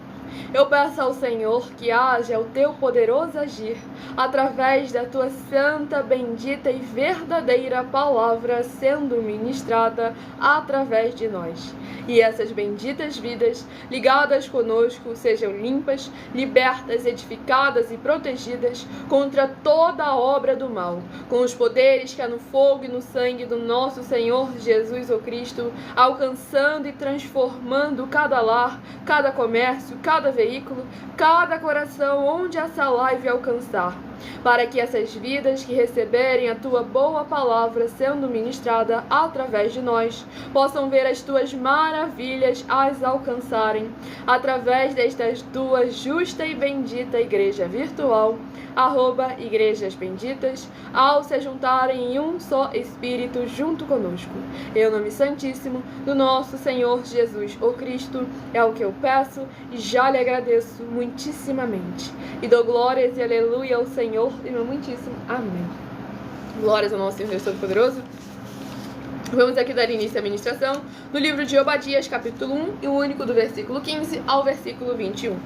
eu peço ao Senhor que haja o teu poderoso agir através da tua santa, bendita e verdadeira palavra sendo ministrada através de nós. E essas benditas vidas ligadas conosco sejam limpas, libertas, edificadas e protegidas contra toda a obra do mal, com os poderes que há no fogo e no sangue do nosso Senhor Jesus o Cristo, alcançando e transformando cada lar, cada comércio, cada veículo, cada coração onde essa live alcançar, para que essas vidas que receberem a tua boa palavra sendo ministrada através de nós, possam ver as tuas maravilhas as alcançarem, através destas duas justa e bendita igreja virtual, @Igrejas Benditas, ao se juntarem em um só Espírito junto conosco. Em nome santíssimo do nosso Senhor Jesus o Cristo, é o que eu peço e já lhe agradeço muitíssimamente. E dou glórias e aleluia ao Senhor e meu muitíssimo amém. Glórias ao nosso Senhor Deus Todo-Poderoso. Vamos aqui dar início à ministração no livro de Obadias, capítulo 1 e o único do versículo 15 ao versículo 21.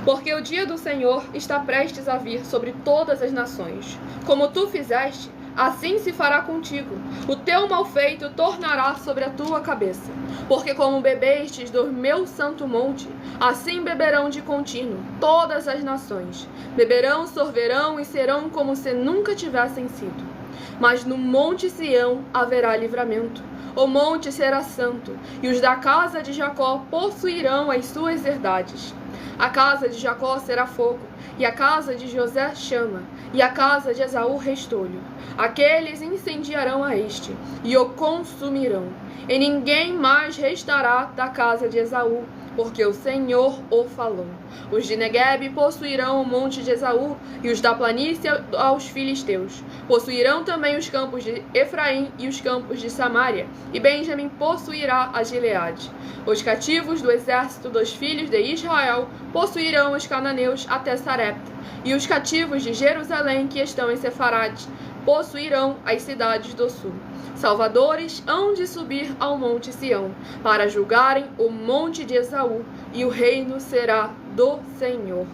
Porque o dia do Senhor está prestes a vir sobre todas as nações. Como tu fizeste, assim se fará contigo. O teu malfeito tornará sobre a tua cabeça. Porque como bebestes do meu santo monte, assim beberão de contínuo todas as nações. Beberão, sorverão e serão como se nunca tivessem sido. Mas no monte Sião haverá livramento. O monte será santo, e os da casa de Jacó possuirão as suas herdades. A casa de Jacó será fogo, e a casa de José chama, e a casa de Esaú restolho. Aqueles incendiarão a este, e o consumirão. E ninguém mais restará da casa de Esaú, porque o Senhor o falou. Os de Neguebe possuirão o monte de Esaú, e os da planície aos filisteus. Possuirão também os campos de Efraim e os campos de Samaria, e Benjamim possuirá a Gileade. Os cativos do exército dos filhos de Israel possuirão os cananeus até Sarepta, e os cativos de Jerusalém que estão em Sefarade possuirão as cidades do sul. Salvadores hão de subir ao monte Sião, para julgarem o monte de Esaú, e o reino será do Senhor.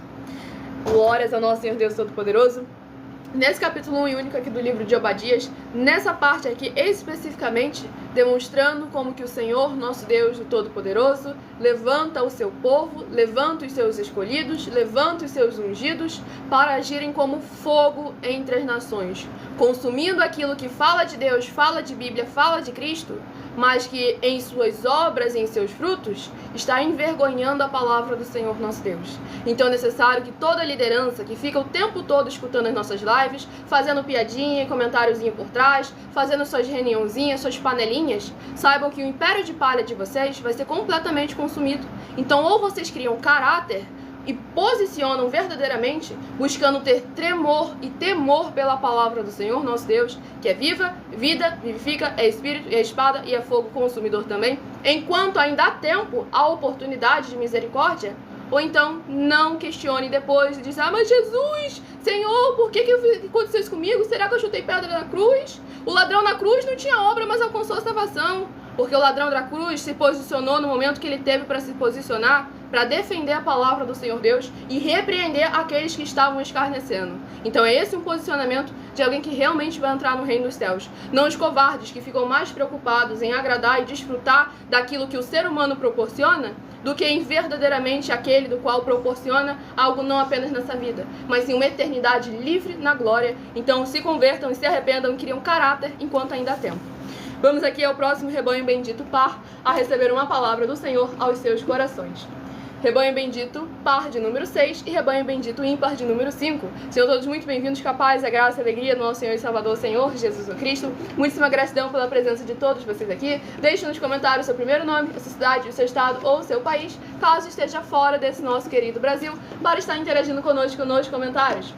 Glórias ao nosso Senhor Deus Todo-Poderoso. Nesse capítulo 1 e único aqui do livro de Obadias, nessa parte aqui especificamente, demonstrando como que o Senhor, nosso Deus, o Todo-Poderoso, levanta o seu povo, levanta os seus escolhidos, levanta os seus ungidos para agirem como fogo entre as nações, consumindo aquilo que fala de Deus, fala de Bíblia, fala de Cristo, mas que em suas obras e em seus frutos está envergonhando a palavra do Senhor nosso Deus. Então é necessário que toda liderança que fica o tempo todo escutando as nossas lives, fazendo piadinha e comentáriozinho por trás, fazendo suas reuniãozinhas, suas panelinhas, saibam que o império de palha de vocês vai ser completamente consumido. Então ou vocês criam caráter e posicionam verdadeiramente, buscando ter tremor e temor pela palavra do Senhor nosso Deus, que é viva, vida, vivifica, é espírito, é espada e é fogo consumidor também, enquanto ainda há tempo, há oportunidade de misericórdia. Ou então, não questione depois e diz: ah, mas Jesus, Senhor, por que aconteceu isso comigo? Será que eu chutei pedra na cruz? O ladrão na cruz não tinha obra, mas alcançou a salvação. Porque o ladrão da cruz se posicionou no momento que ele teve para se posicionar, para defender a palavra do Senhor Deus e repreender aqueles que estavam escarnecendo. Então é esse um posicionamento de alguém que realmente vai entrar no reino dos céus. Não os covardes que ficam mais preocupados em agradar e desfrutar daquilo que o ser humano proporciona, do que em verdadeiramente aquele do qual proporciona algo não apenas nessa vida, mas sim uma eternidade livre na glória. Então se convertam e se arrependam e criam caráter enquanto ainda há tempo. Vamos aqui ao próximo rebanho bendito par a receber uma palavra do Senhor aos seus corações. Rebanho bendito par de número 6 e rebanho bendito ímpar de número 5. Sejam todos muito bem-vindos, com a paz, a graça e a alegria do nosso Senhor e Salvador, Senhor Jesus Cristo. Muitíssima gratidão pela presença de todos vocês aqui. Deixe nos comentários o seu primeiro nome, a sua cidade, o seu estado ou o seu país, caso esteja fora desse nosso querido Brasil, para estar interagindo conosco nos comentários.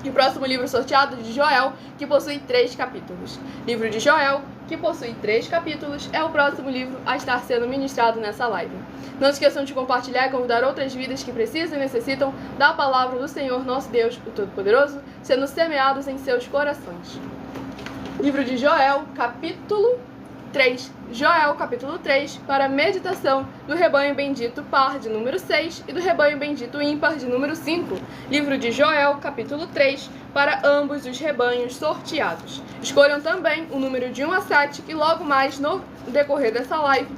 E o próximo livro sorteado de Joel, que possui 3 capítulos. Livro de Joel, que possui 3 capítulos, é o próximo livro a estar sendo ministrado nessa live. Não se esqueçam de compartilhar e convidar outras vidas que precisam e necessitam da palavra do Senhor nosso Deus, o Todo-Poderoso, sendo semeados em seus corações. Livro de Joel, capítulo 3. Joel, capítulo 3, para a meditação do rebanho bendito par de número 6 e do rebanho bendito ímpar de número 5. Livro de Joel, capítulo 3, para ambos os rebanhos sorteados. Escolham também o número de 1 a 7, que logo mais no decorrer dessa live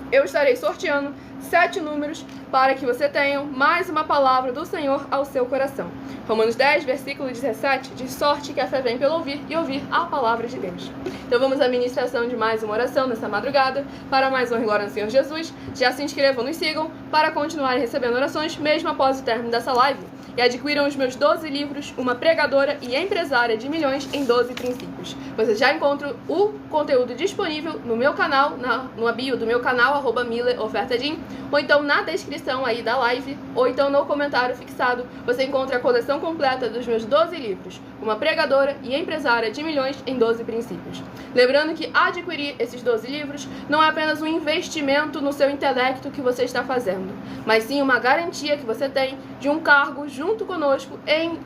eu estarei sorteando 7 números para que você tenha mais uma palavra do Senhor ao seu coração. Romanos 10, versículo 17, diz: sorte que a fé vem pelo ouvir e ouvir a palavra de Deus. Então vamos à ministração de mais uma oração nessa madrugada, para mais honra e glória ao Senhor Jesus. Já se inscrevam, nos sigam, para continuarem recebendo orações, mesmo após o término dessa live. E adquiram os meus 12 livros, Uma Pregadora e Empresária de Milhões em 12 Princípios. Você já encontra o conteúdo disponível no meu canal, no bio do meu canal, @mileofertadim, ou então na descrição aí da live, ou então no comentário fixado, você encontra a coleção completa dos meus 12 livros, Uma Pregadora e Empresária de Milhões em 12 Princípios. Lembrando que adquirir esses 12 livros não é apenas um investimento no seu intelecto que você está fazendo, mas sim uma garantia que você tem de um cargo junto conosco em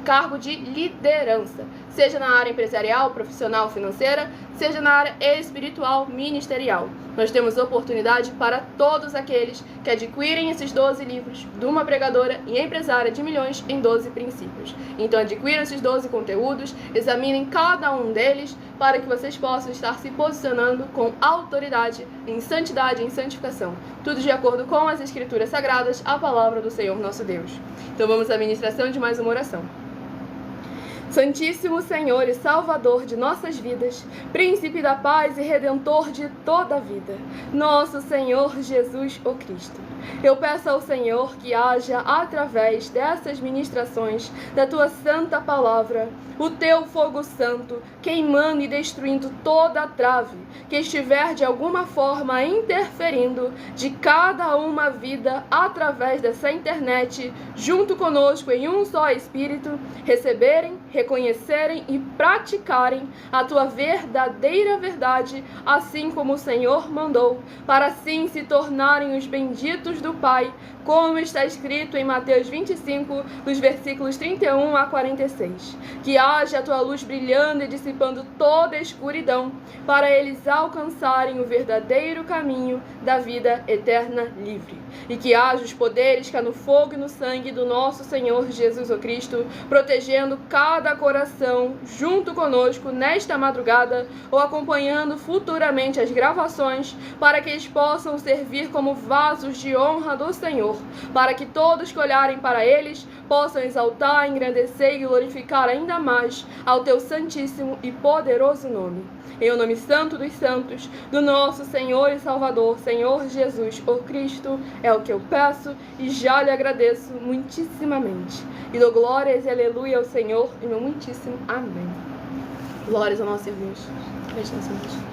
cargo de liderança, seja na área empresarial, profissional, financeira, seja na área espiritual, ministerial. Nós temos oportunidade para todos aqueles que adquirem esses 12 livros de Uma Pregadora e Empresária de Milhões em 12 Princípios. Então adquiram esses 12 conteúdos, examinem cada um deles para que vocês possam estar se posicionando com autoridade em santidade, em santificação. Tudo de acordo com as Escrituras Sagradas, a palavra do Senhor nosso Deus. Então vamos à ministração de mais uma oração. Santíssimo Senhor e Salvador de nossas vidas, Príncipe da paz e Redentor de toda a vida, nosso Senhor Jesus o Cristo, eu peço ao Senhor que haja, através dessas ministrações da Tua santa palavra, o Teu fogo santo, queimando e destruindo toda a trave que estiver de alguma forma interferindo de cada uma vida através dessa internet, junto conosco em um só Espírito, receberem, reconhecerem e praticarem a Tua verdadeira verdade, assim como o Senhor mandou, para assim se tornarem os benditos do Pai, como está escrito em Mateus 25, dos versículos 31 a 46. Que haja a Tua luz brilhando e dissipando toda a escuridão, para eles alcançarem o verdadeiro caminho da vida eterna livre. E que haja os poderes que há no fogo e no sangue do nosso Senhor Jesus o Cristo, protegendo cada cada coração junto conosco nesta madrugada ou acompanhando futuramente as gravações, para que eles possam servir como vasos de honra do Senhor, para que todos que olharem para eles possam exaltar, engrandecer e glorificar ainda mais ao teu santíssimo e poderoso nome. Em o nome santo dos santos, do nosso Senhor e Salvador, Senhor Jesus, o Cristo, é o que eu peço e já lhe agradeço muitíssimamente. E dou glórias e aleluia ao Senhor e meu muitíssimo amém. Glórias ao nosso Deus. Preste atenção.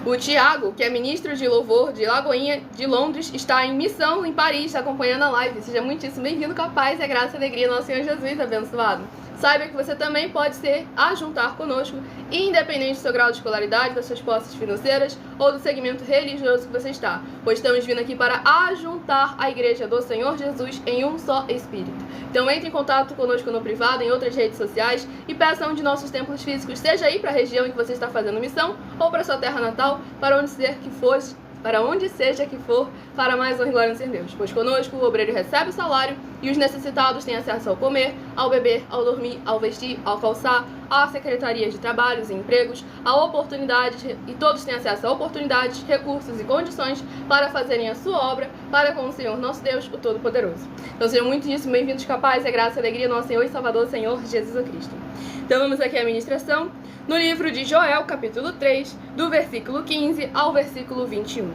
O Tiago, que é ministro de louvor de Lagoinha de Londres, está em missão em Paris, acompanhando a live. Seja muitíssimo bem-vindo, com a paz e a graça e a alegria do nosso Senhor Jesus, abençoado. Saiba que você também pode ser a juntar conosco, independente do seu grau de escolaridade, das suas posses financeiras ou do segmento religioso que você está, pois estamos vindo aqui para ajuntar a igreja do Senhor Jesus em um só Espírito. Então entre em contato conosco no privado, em outras redes sociais e peça um de nossos templos físicos, seja aí para a região em que você está fazendo missão ou para sua terra natal, para onde seja que for, para mais honra e glória no Senhor Deus. Pois conosco o obreiro recebe o salário e os necessitados têm acesso ao comer, ao beber, ao dormir, ao vestir, ao calçar, à secretaria de trabalhos e empregos, a oportunidades, e todos têm acesso a oportunidades, recursos e condições para fazerem a sua obra para com o Senhor nosso Deus, o Todo-Poderoso. Então sejam muitíssimo bem-vindos com a paz, a graça e a alegria do nosso Senhor e Salvador, Senhor Jesus Cristo. Então vamos aqui à ministração no livro de Joel, capítulo 3, do versículo 15 ao versículo 21.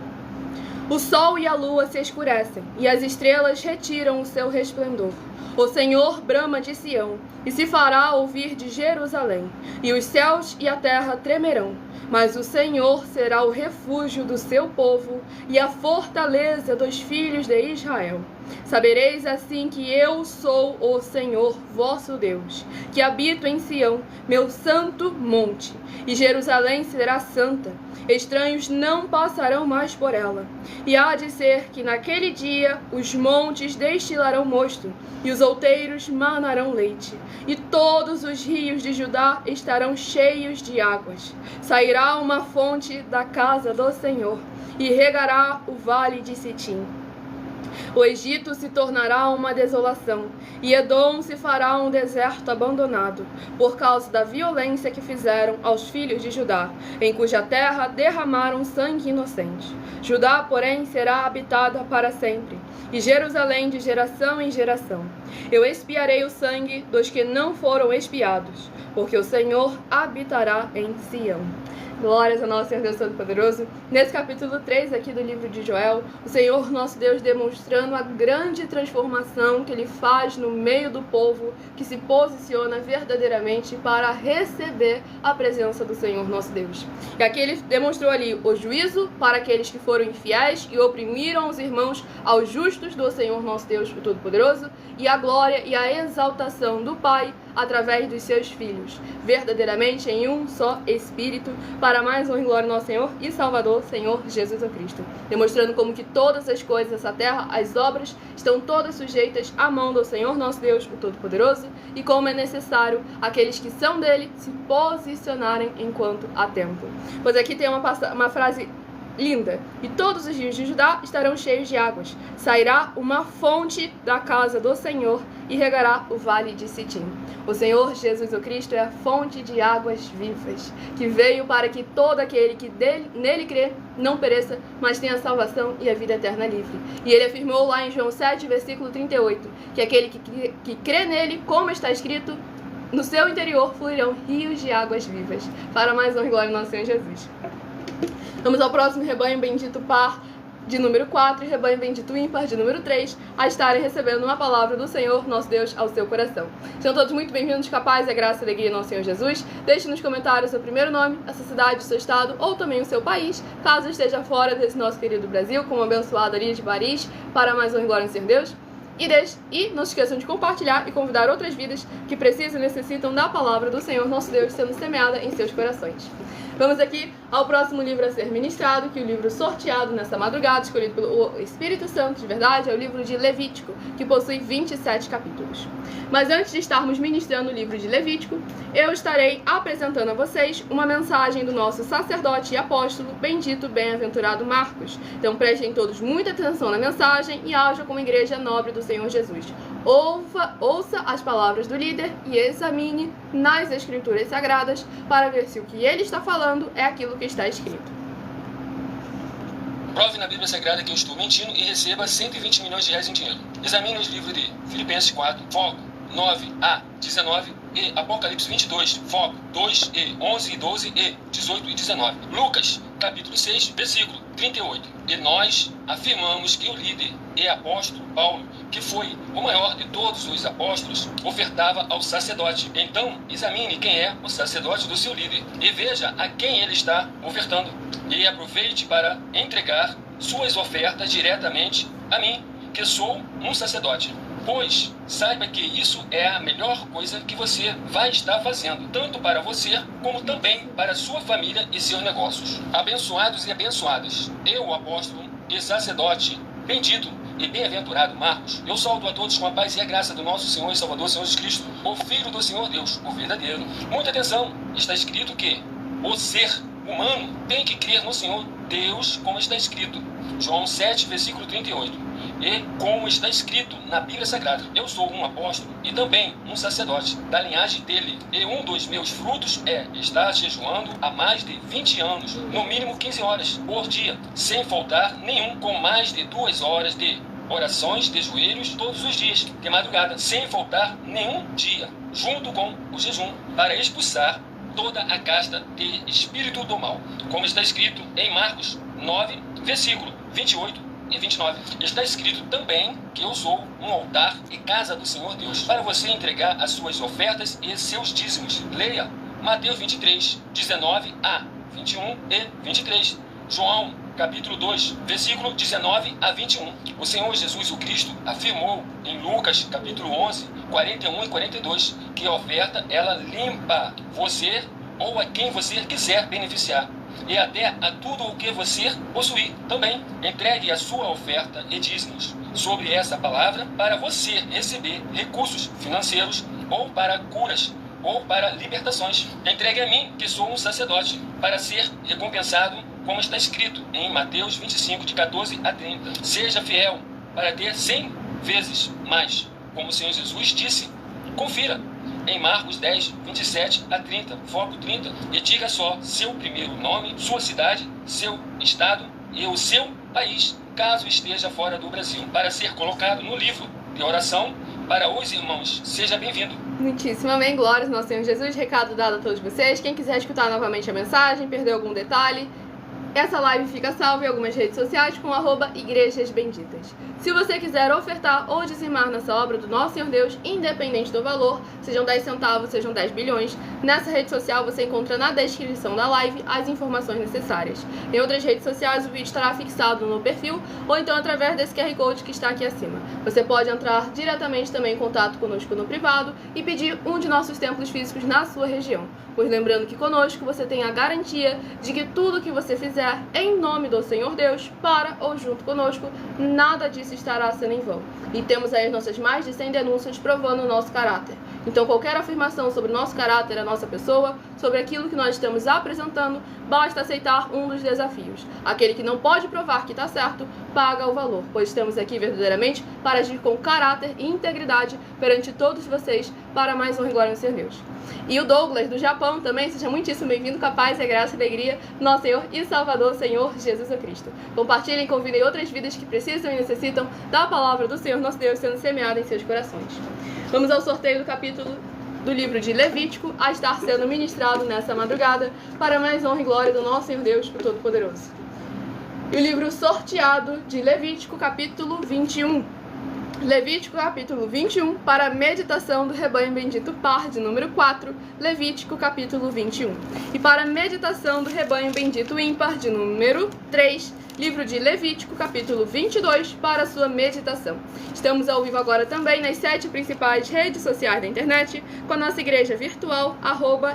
O sol e a lua se escurecem, e as estrelas retiram o seu resplendor. O Senhor brama de Sião, e se fará ouvir de Jerusalém, e os céus e a terra tremerão. Mas o Senhor será o refúgio do seu povo, e a fortaleza dos filhos de Israel. Sabereis assim que eu sou o Senhor vosso Deus, que habito em Sião, meu santo monte, e Jerusalém será santa. Estranhos não passarão mais por ela. E há de ser que naquele dia os montes destilarão mosto, e os outeiros manarão leite, e todos os rios de Judá estarão cheios de águas. Sairá uma fonte da casa do Senhor, e regará o vale de Sitim. O Egito se tornará uma desolação, e Edom se fará um deserto abandonado, por causa da violência que fizeram aos filhos de Judá, em cuja terra derramaram sangue inocente. Judá, porém, será habitada para sempre, e Jerusalém de geração em geração. Eu expiarei o sangue dos que não foram expiados, porque o Senhor habitará em Sião. Glórias ao nosso Senhor Deus Todo-Poderoso. Nesse capítulo 3 aqui do livro de Joel, o Senhor nosso Deus demonstrando a grande transformação que Ele faz no meio do povo que se posiciona verdadeiramente para receber a presença do Senhor nosso Deus. E aqui Ele demonstrou ali o juízo para aqueles que foram infiéis e oprimiram os irmãos aos justos do Senhor nosso Deus, o Todo-Poderoso, e a glória e a exaltação do Pai através dos seus filhos, verdadeiramente em um só Espírito, para mais honra e glória do nosso Senhor e Salvador, Senhor Jesus Cristo, demonstrando como que todas as coisas dessa terra, as obras, estão todas sujeitas à mão do Senhor nosso Deus, o Todo-Poderoso, e como é necessário aqueles que são dele se posicionarem enquanto há tempo. Pois aqui tem uma frase linda. E todos os rios de Judá estarão cheios de águas. Sairá uma fonte da casa do Senhor e regará o vale de Sitim. O Senhor Jesus o Cristo é a fonte de águas vivas, que veio para que todo aquele que nele crê não pereça, mas tenha salvação e a vida eterna livre. E ele afirmou lá em João 7, versículo 38, que aquele que crê nele, como está escrito, no seu interior fluirão rios de águas vivas. Para mais honra e glória do nosso Senhor Jesus. Vamos ao próximo rebanho bendito par de número 4 e rebanho bendito ímpar de número 3 a estarem recebendo uma palavra do Senhor, nosso Deus, ao seu coração. Sejam todos muito bem-vindos, com a paz, a graça e a alegria do nosso Senhor Jesus. Deixe nos comentários o seu primeiro nome, a sua cidade, o seu estado ou também o seu país, caso esteja fora desse nosso querido Brasil, como abençoado ali de Paris, para mais honra e glória do Senhor Deus. E não se esqueçam de compartilhar e convidar outras vidas que precisam e necessitam da palavra do Senhor, nosso Deus, sendo semeada em seus corações. Vamos aqui ao próximo livro a ser ministrado, que o livro sorteado nessa madrugada, escolhido pelo Espírito Santo de verdade, é o livro de Levítico, que possui 27 capítulos. Mas antes de estarmos ministrando o livro de Levítico, eu estarei apresentando a vocês uma mensagem do nosso sacerdote e apóstolo, bendito, bem-aventurado Marcos. Então prestem todos muita atenção na mensagem e hajam como igreja nobre do Senhor Jesus. Ouça as palavras do líder e examine nas Escrituras Sagradas para ver se o que ele está falando é aquilo que está escrito. Prove na Bíblia Sagrada que eu estou mentindo e receba 120 milhões de reais em dinheiro. Examine os livros de Filipenses 4, foco 9 a 19 e Apocalipse 22, foco 2 e 11 e 12 e 18 e 19. Lucas, capítulo 6, versículo 38. E nós afirmamos que o líder e apóstolo Paulo, que foi o maior de todos os apóstolos, ofertava ao sacerdote. Então, examine quem é o sacerdote do seu líder e veja a quem ele está ofertando. E aproveite para entregar suas ofertas diretamente a mim, que sou um sacerdote. Pois saiba que isso é a melhor coisa que você vai estar fazendo, tanto para você como também para sua família e seus negócios. Abençoados e abençoadas, eu, o apóstolo e sacerdote, bendito e bem-aventurado Marcos, eu saúdo a todos com a paz e a graça do nosso Senhor e Salvador, Senhor Jesus Cristo, o Filho do Senhor Deus, o verdadeiro. Muita atenção, está escrito que o ser humano tem que crer no Senhor Deus, como está escrito. João 7, versículo 38. E como está escrito na Bíblia Sagrada, eu sou um apóstolo e também um sacerdote da linhagem dele. E um dos meus frutos é estar jejuando há mais de 20 anos, no mínimo 15 horas por dia, sem faltar nenhum, com mais de 2 horas de orações de joelhos todos os dias, de madrugada, sem faltar nenhum dia, junto com o jejum, para expulsar toda a casta de espírito do mal. Como está escrito em Marcos 9, versículo 28 e 29. Está escrito também que eu sou um altar e casa do Senhor Deus, para você entregar as suas ofertas e seus dízimos. Leia Mateus 23, 19 a 21 e 23. João, capítulo 2, versículo 19 a 21. O Senhor Jesus, o Cristo, afirmou em Lucas, capítulo 11, 41 e 42, que a oferta, ela limpa você ou a quem você quiser beneficiar, e até a tudo o que você possuir. Também entregue a sua oferta e dízimos sobre essa palavra para você receber recursos financeiros ou para curas ou para libertações. Entregue a mim, que sou um sacerdote, para ser recompensado, como está escrito em Mateus 25, de 14 a 30. Seja fiel para ter 100 vezes mais, como o Senhor Jesus disse. Confira em Marcos 10, 27 a 30, foco 30, e diga só seu primeiro nome, sua cidade, seu estado e o seu país, caso esteja fora do Brasil, para ser colocado no livro de oração para os irmãos. Seja bem-vindo. Muitíssimo amém, glórias ao nosso Senhor Jesus. Recado dado a todos vocês. Quem quiser escutar novamente a mensagem, perdeu algum detalhe, essa live fica salva em algumas redes sociais com @Igrejas Benditas. Se você quiser ofertar ou dizimar nessa obra do nosso Senhor Deus, independente do valor, sejam 10 centavos, sejam 10 bilhões, nessa rede social você encontra na descrição da live as informações necessárias. Em outras redes sociais o vídeo estará fixado no perfil ou então através desse QR Code que está aqui acima. Você pode entrar diretamente também em contato conosco no privado e pedir um de nossos templos físicos na sua região. Pois lembrando que conosco você tem a garantia de que tudo que você fizer em nome do Senhor Deus, para ou junto conosco, nada disso estará sendo em vão. E temos aí as nossas mais de 100 denúncias provando o nosso caráter. Então qualquer afirmação sobre o nosso caráter, a nossa pessoa, sobre aquilo que nós estamos apresentando, basta aceitar um dos desafios. Aquele que não pode provar que está certo, paga o valor, pois estamos aqui verdadeiramente para agir com caráter e integridade perante todos vocês, para mais honra e glória no Senhor Deus. E o Douglas, do Japão, também, seja muitíssimo bem-vindo, com a paz e a graça e a alegria, nosso Senhor e Salvador, Senhor Jesus Cristo. Compartilhem, convidem outras vidas que precisam e necessitam da palavra do Senhor nosso Deus sendo semeada em seus corações. Vamos ao sorteio do capítulo do livro de Levítico, a estar sendo ministrado nessa madrugada, para mais honra e glória do nosso Senhor Deus, o Todo-Poderoso. E o livro sorteado de Levítico, capítulo 21. Levítico, capítulo 21, para a meditação do rebanho bendito par de número 4, Levítico, capítulo 21. E para a meditação do rebanho bendito ímpar de número 3, livro de Levítico, capítulo 22, para a sua meditação. Estamos ao vivo agora também nas 7 principais redes sociais da internet, com a nossa igreja virtual,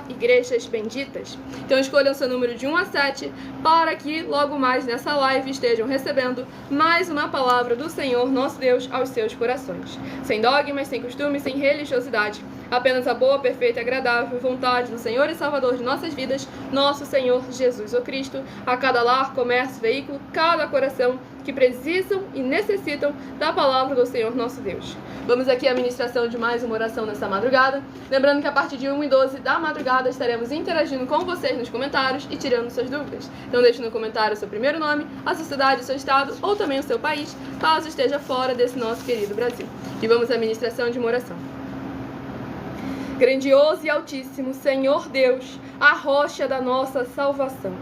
@Igrejas Benditas. Então escolham seu número de 1 a 7, para que logo mais nessa live estejam recebendo mais uma palavra do Senhor, nosso Deus, aos seus corações. Sem dogmas, sem costumes, sem religiosidade, apenas a boa, perfeita e agradável vontade do Senhor e Salvador de nossas vidas, nosso Senhor Jesus o Cristo, a cada lar, comércio, veículo, cada coração que precisam e necessitam da palavra do Senhor nosso Deus. Vamos aqui à ministração de mais uma oração nessa madrugada. Lembrando que a partir de 1h12 da madrugada estaremos interagindo com vocês nos comentários e tirando suas dúvidas. Então deixe no comentário o seu primeiro nome, a sua cidade, o seu estado ou também o seu país, caso esteja fora desse nosso querido Brasil. E vamos à ministração de uma oração. Grandioso e altíssimo Senhor Deus, a rocha da nossa salvação.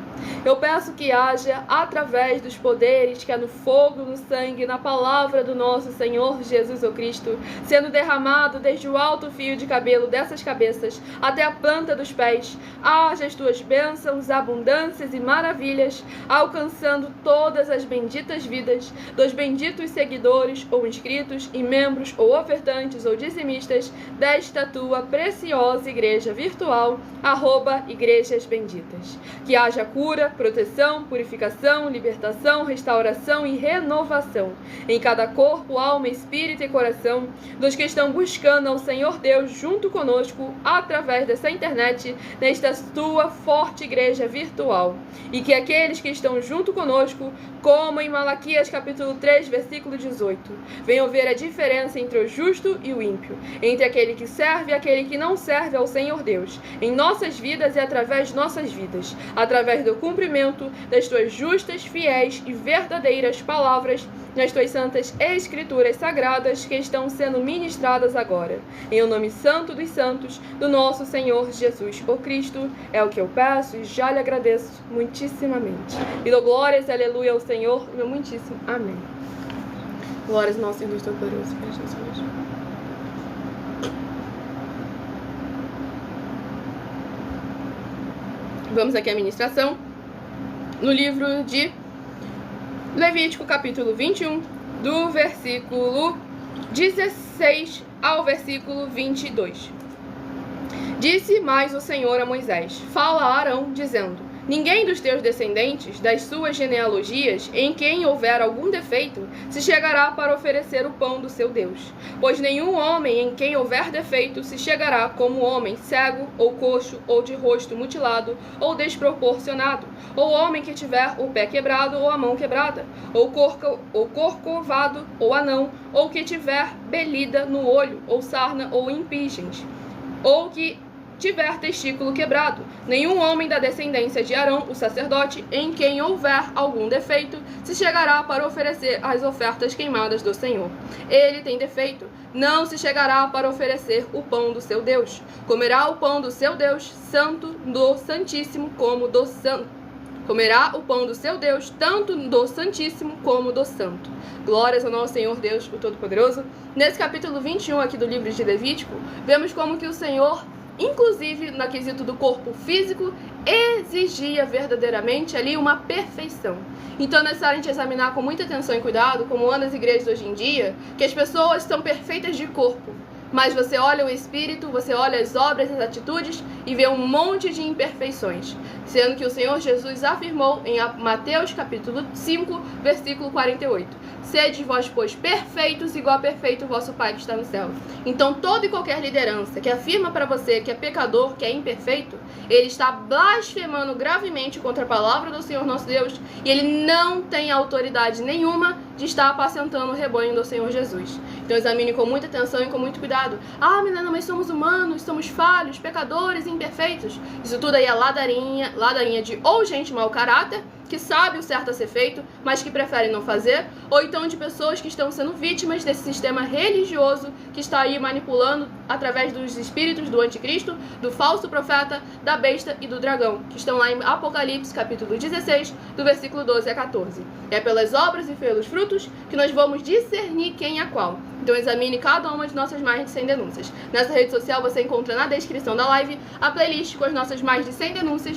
Eu peço que haja, através dos poderes que há no fogo, no sangue, na palavra do nosso Senhor Jesus o Cristo, sendo derramado desde o alto fio de cabelo dessas cabeças até a planta dos pés, haja as tuas bênçãos, abundâncias e maravilhas, alcançando todas as benditas vidas dos benditos seguidores ou inscritos e membros ou ofertantes ou dizimistas desta tua preciosa igreja virtual, @Igrejas Benditas. Que haja cura, proteção, purificação, libertação, restauração e renovação em cada corpo, alma, espírito e coração dos que estão buscando ao Senhor Deus junto conosco através dessa internet, nesta tua forte igreja virtual. E que aqueles que estão junto conosco, como em Malaquias capítulo 3, versículo 18, venham ver a diferença entre o justo e o ímpio, entre aquele que serve e aquele que não serve ao Senhor Deus, em nossas vidas e através de nossas vidas, através do cumprimento das tuas justas, fiéis e verdadeiras palavras nas tuas santas escrituras sagradas que estão sendo ministradas agora. Em o nome santo dos santos do nosso Senhor Jesus o Cristo, é o que eu peço e já lhe agradeço muitíssimamente. E dou glórias e aleluia ao Senhor, meu muitíssimo amém. Glórias ao nosso Senhor Todo-Poderoso, Jesus. Vamos aqui à ministração no livro de Levítico, capítulo 21, do versículo 16 ao versículo 22. Disse mais o Senhor a Moisés: Fala a Arão, dizendo: Ninguém dos teus descendentes, das suas genealogias, em quem houver algum defeito, se chegará para oferecer o pão do seu Deus. Pois nenhum homem em quem houver defeito se chegará como homem cego, ou coxo, ou de rosto mutilado, ou desproporcionado, ou homem que tiver o pé quebrado ou a mão quebrada, ou corcovado, ou anão, ou que tiver belida no olho, ou sarna, ou impingente, ou que tiver testículo quebrado. Nenhum homem da descendência de Arão, o sacerdote, em quem houver algum defeito, se chegará para oferecer as ofertas queimadas do Senhor. Ele tem defeito, não se chegará para oferecer o pão do seu Deus. Comerá o pão do seu Deus, santo do Santíssimo como do santo. Comerá o pão do seu Deus, tanto do Santíssimo como do Santo. Glórias ao nosso Senhor Deus, o Todo-Poderoso. Nesse capítulo 21 aqui do livro de Levítico, vemos como que o Senhor, inclusive no quesito do corpo físico, exigia verdadeiramente ali uma perfeição. Então é necessário a gente examinar com muita atenção e cuidado, como andam as igrejas hoje em dia, que as pessoas são perfeitas de corpo, mas você olha o espírito, você olha as obras, as atitudes e vê um monte de imperfeições, sendo que o Senhor Jesus afirmou em Mateus capítulo 5, versículo 48: Sede vós, pois, perfeitos, igual a perfeito o vosso Pai que está no céu. Então toda e qualquer liderança que afirma para você que é pecador, que é imperfeito, ele está blasfemando gravemente contra a palavra do Senhor nosso Deus, e ele não tem autoridade nenhuma de estar apacentando o rebanho do Senhor Jesus. Então examine com muita atenção e com muito cuidado. Ah, Milena, mas somos humanos, somos falhos, pecadores, imperfeitos. Isso tudo aí é ladainha de ou gente mau caráter, que sabe o certo a ser feito, mas que preferem não fazer, ou então de pessoas que estão sendo vítimas desse sistema religioso que está aí manipulando através dos espíritos do anticristo, do falso profeta, da besta e do dragão, que estão lá em Apocalipse, capítulo 16, do versículo 12 a 14. É pelas obras e pelos frutos que nós vamos discernir quem é qual. Então examine cada uma de nossas mais de 100 denúncias. Nessa rede social você encontra na descrição da live a playlist com as nossas mais de 100 denúncias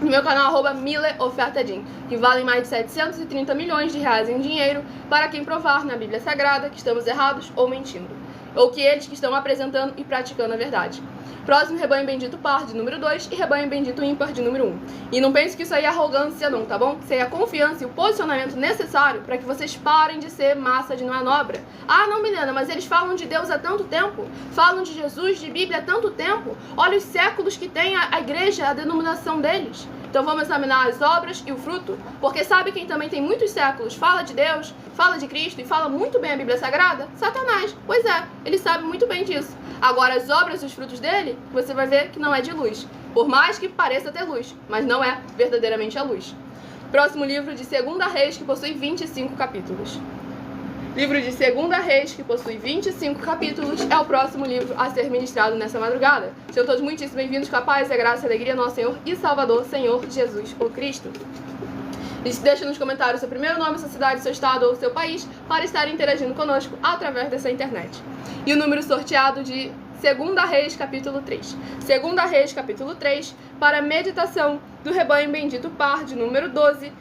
no meu canal @mileofertadim, que valem mais de 730 milhões de reais em dinheiro para quem provar na Bíblia Sagrada que estamos errados ou mentindo, ou que eles que estão apresentando e praticando a verdade. Próximo, rebanho bendito par de número 2 e rebanho bendito ímpar de número 1. E não pense que isso aí é arrogância não, tá bom? Isso aí é a confiança e o posicionamento necessário para que vocês parem de ser massa de manobra. Ah, não, Milena, mas eles falam de Deus há tanto tempo, falam de Jesus, de Bíblia há tanto tempo. Olha os séculos que tem a igreja, a denominação deles. Então vamos examinar as obras e o fruto, porque sabe quem também tem muitos séculos, fala de Deus, fala de Cristo e fala muito bem a Bíblia Sagrada? Satanás. Pois é, ele sabe muito bem disso. Agora as obras e os frutos dele, você vai ver que não é de luz. Por mais que pareça ter luz, mas não é verdadeiramente a luz. Próximo livro de 2 Reis, que possui 25 capítulos. Livro de 2 Reis, que possui 25 capítulos, é o próximo livro a ser ministrado nessa madrugada. Sejam todos muitíssimo bem-vindos com a paz, a graça e a alegria do nosso Senhor e Salvador, Senhor Jesus, o Cristo. Deixe nos comentários seu primeiro nome, sua cidade, seu estado ou seu país para estar interagindo conosco através dessa internet. E o número sorteado de 2 Reis, capítulo 3. 2 Reis, capítulo 3, para a meditação do rebanho bendito par de número 12.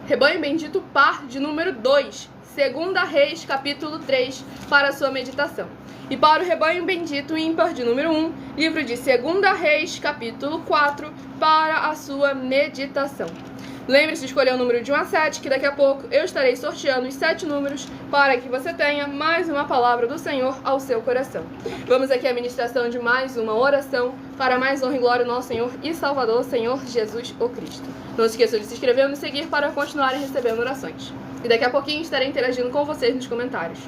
Rebanho bendito par de número 2. 2 Reis, capítulo 3, para a sua meditação. E para o rebanho bendito ímpar de número 1, livro de 2 Reis, capítulo 4, para a sua meditação. Lembre-se de escolher o número de 1 a 7, que daqui a pouco eu estarei sorteando os 7 números para que você tenha mais uma palavra do Senhor ao seu coração. Vamos aqui à ministração de mais uma oração para mais honra e glória do nosso Senhor e Salvador, Senhor Jesus o Cristo. Não se esqueçam de se inscrever e me seguir para continuarem recebendo orações. E daqui a pouquinho estarei interagindo com vocês nos comentários.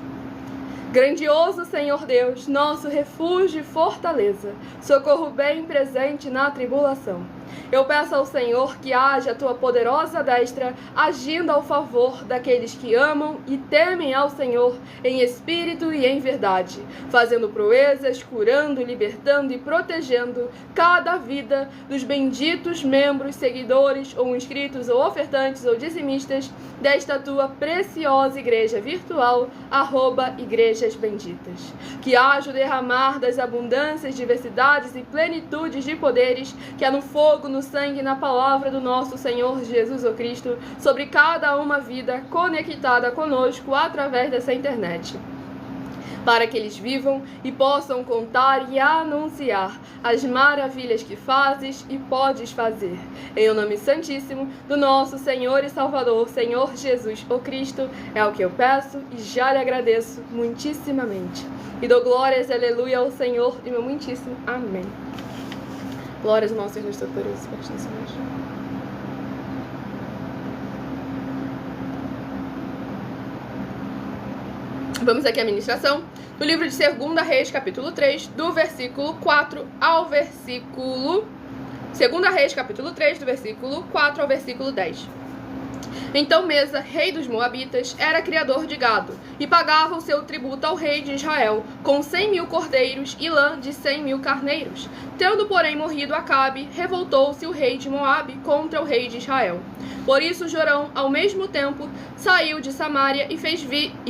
Grandioso Senhor Deus, nosso refúgio e fortaleza, socorro bem presente na tribulação. Eu peço ao Senhor que haja a tua poderosa destra agindo ao favor daqueles que amam e temem ao Senhor em espírito e em verdade, fazendo proezas, curando, libertando e protegendo cada vida dos benditos membros, seguidores ou inscritos ou ofertantes ou dizimistas desta tua preciosa igreja virtual, @igrejas benditas. Que haja o derramar das abundâncias, diversidades e plenitudes de poderes que há no fogo, no sangue e na palavra do nosso Senhor Jesus o Cristo sobre cada uma vida conectada conosco através dessa internet, para que eles vivam e possam contar e anunciar as maravilhas que fazes e podes fazer. Em o nome santíssimo do nosso Senhor e Salvador, Senhor Jesus o Cristo, é o que eu peço e já lhe agradeço muitíssimamente. E dou glórias e aleluia ao Senhor e meu muitíssimo amém. Glórias ao nosso Senhor e Salvador. Vamos aqui à ministração do livro de 2 Reis, capítulo 3, do versículo 4 ao versículo... 2 Reis, capítulo 3, do versículo 4 ao versículo 10. Então Mesa, rei dos Moabitas, era criador de gado, e pagava o seu tributo ao rei de Israel, com 100.000 cordeiros e lã de 100.000 carneiros. Tendo, porém, morrido Acabe, revoltou-se o rei de Moabe contra o rei de Israel. Por isso Jorão, ao mesmo tempo, saiu de Samaria e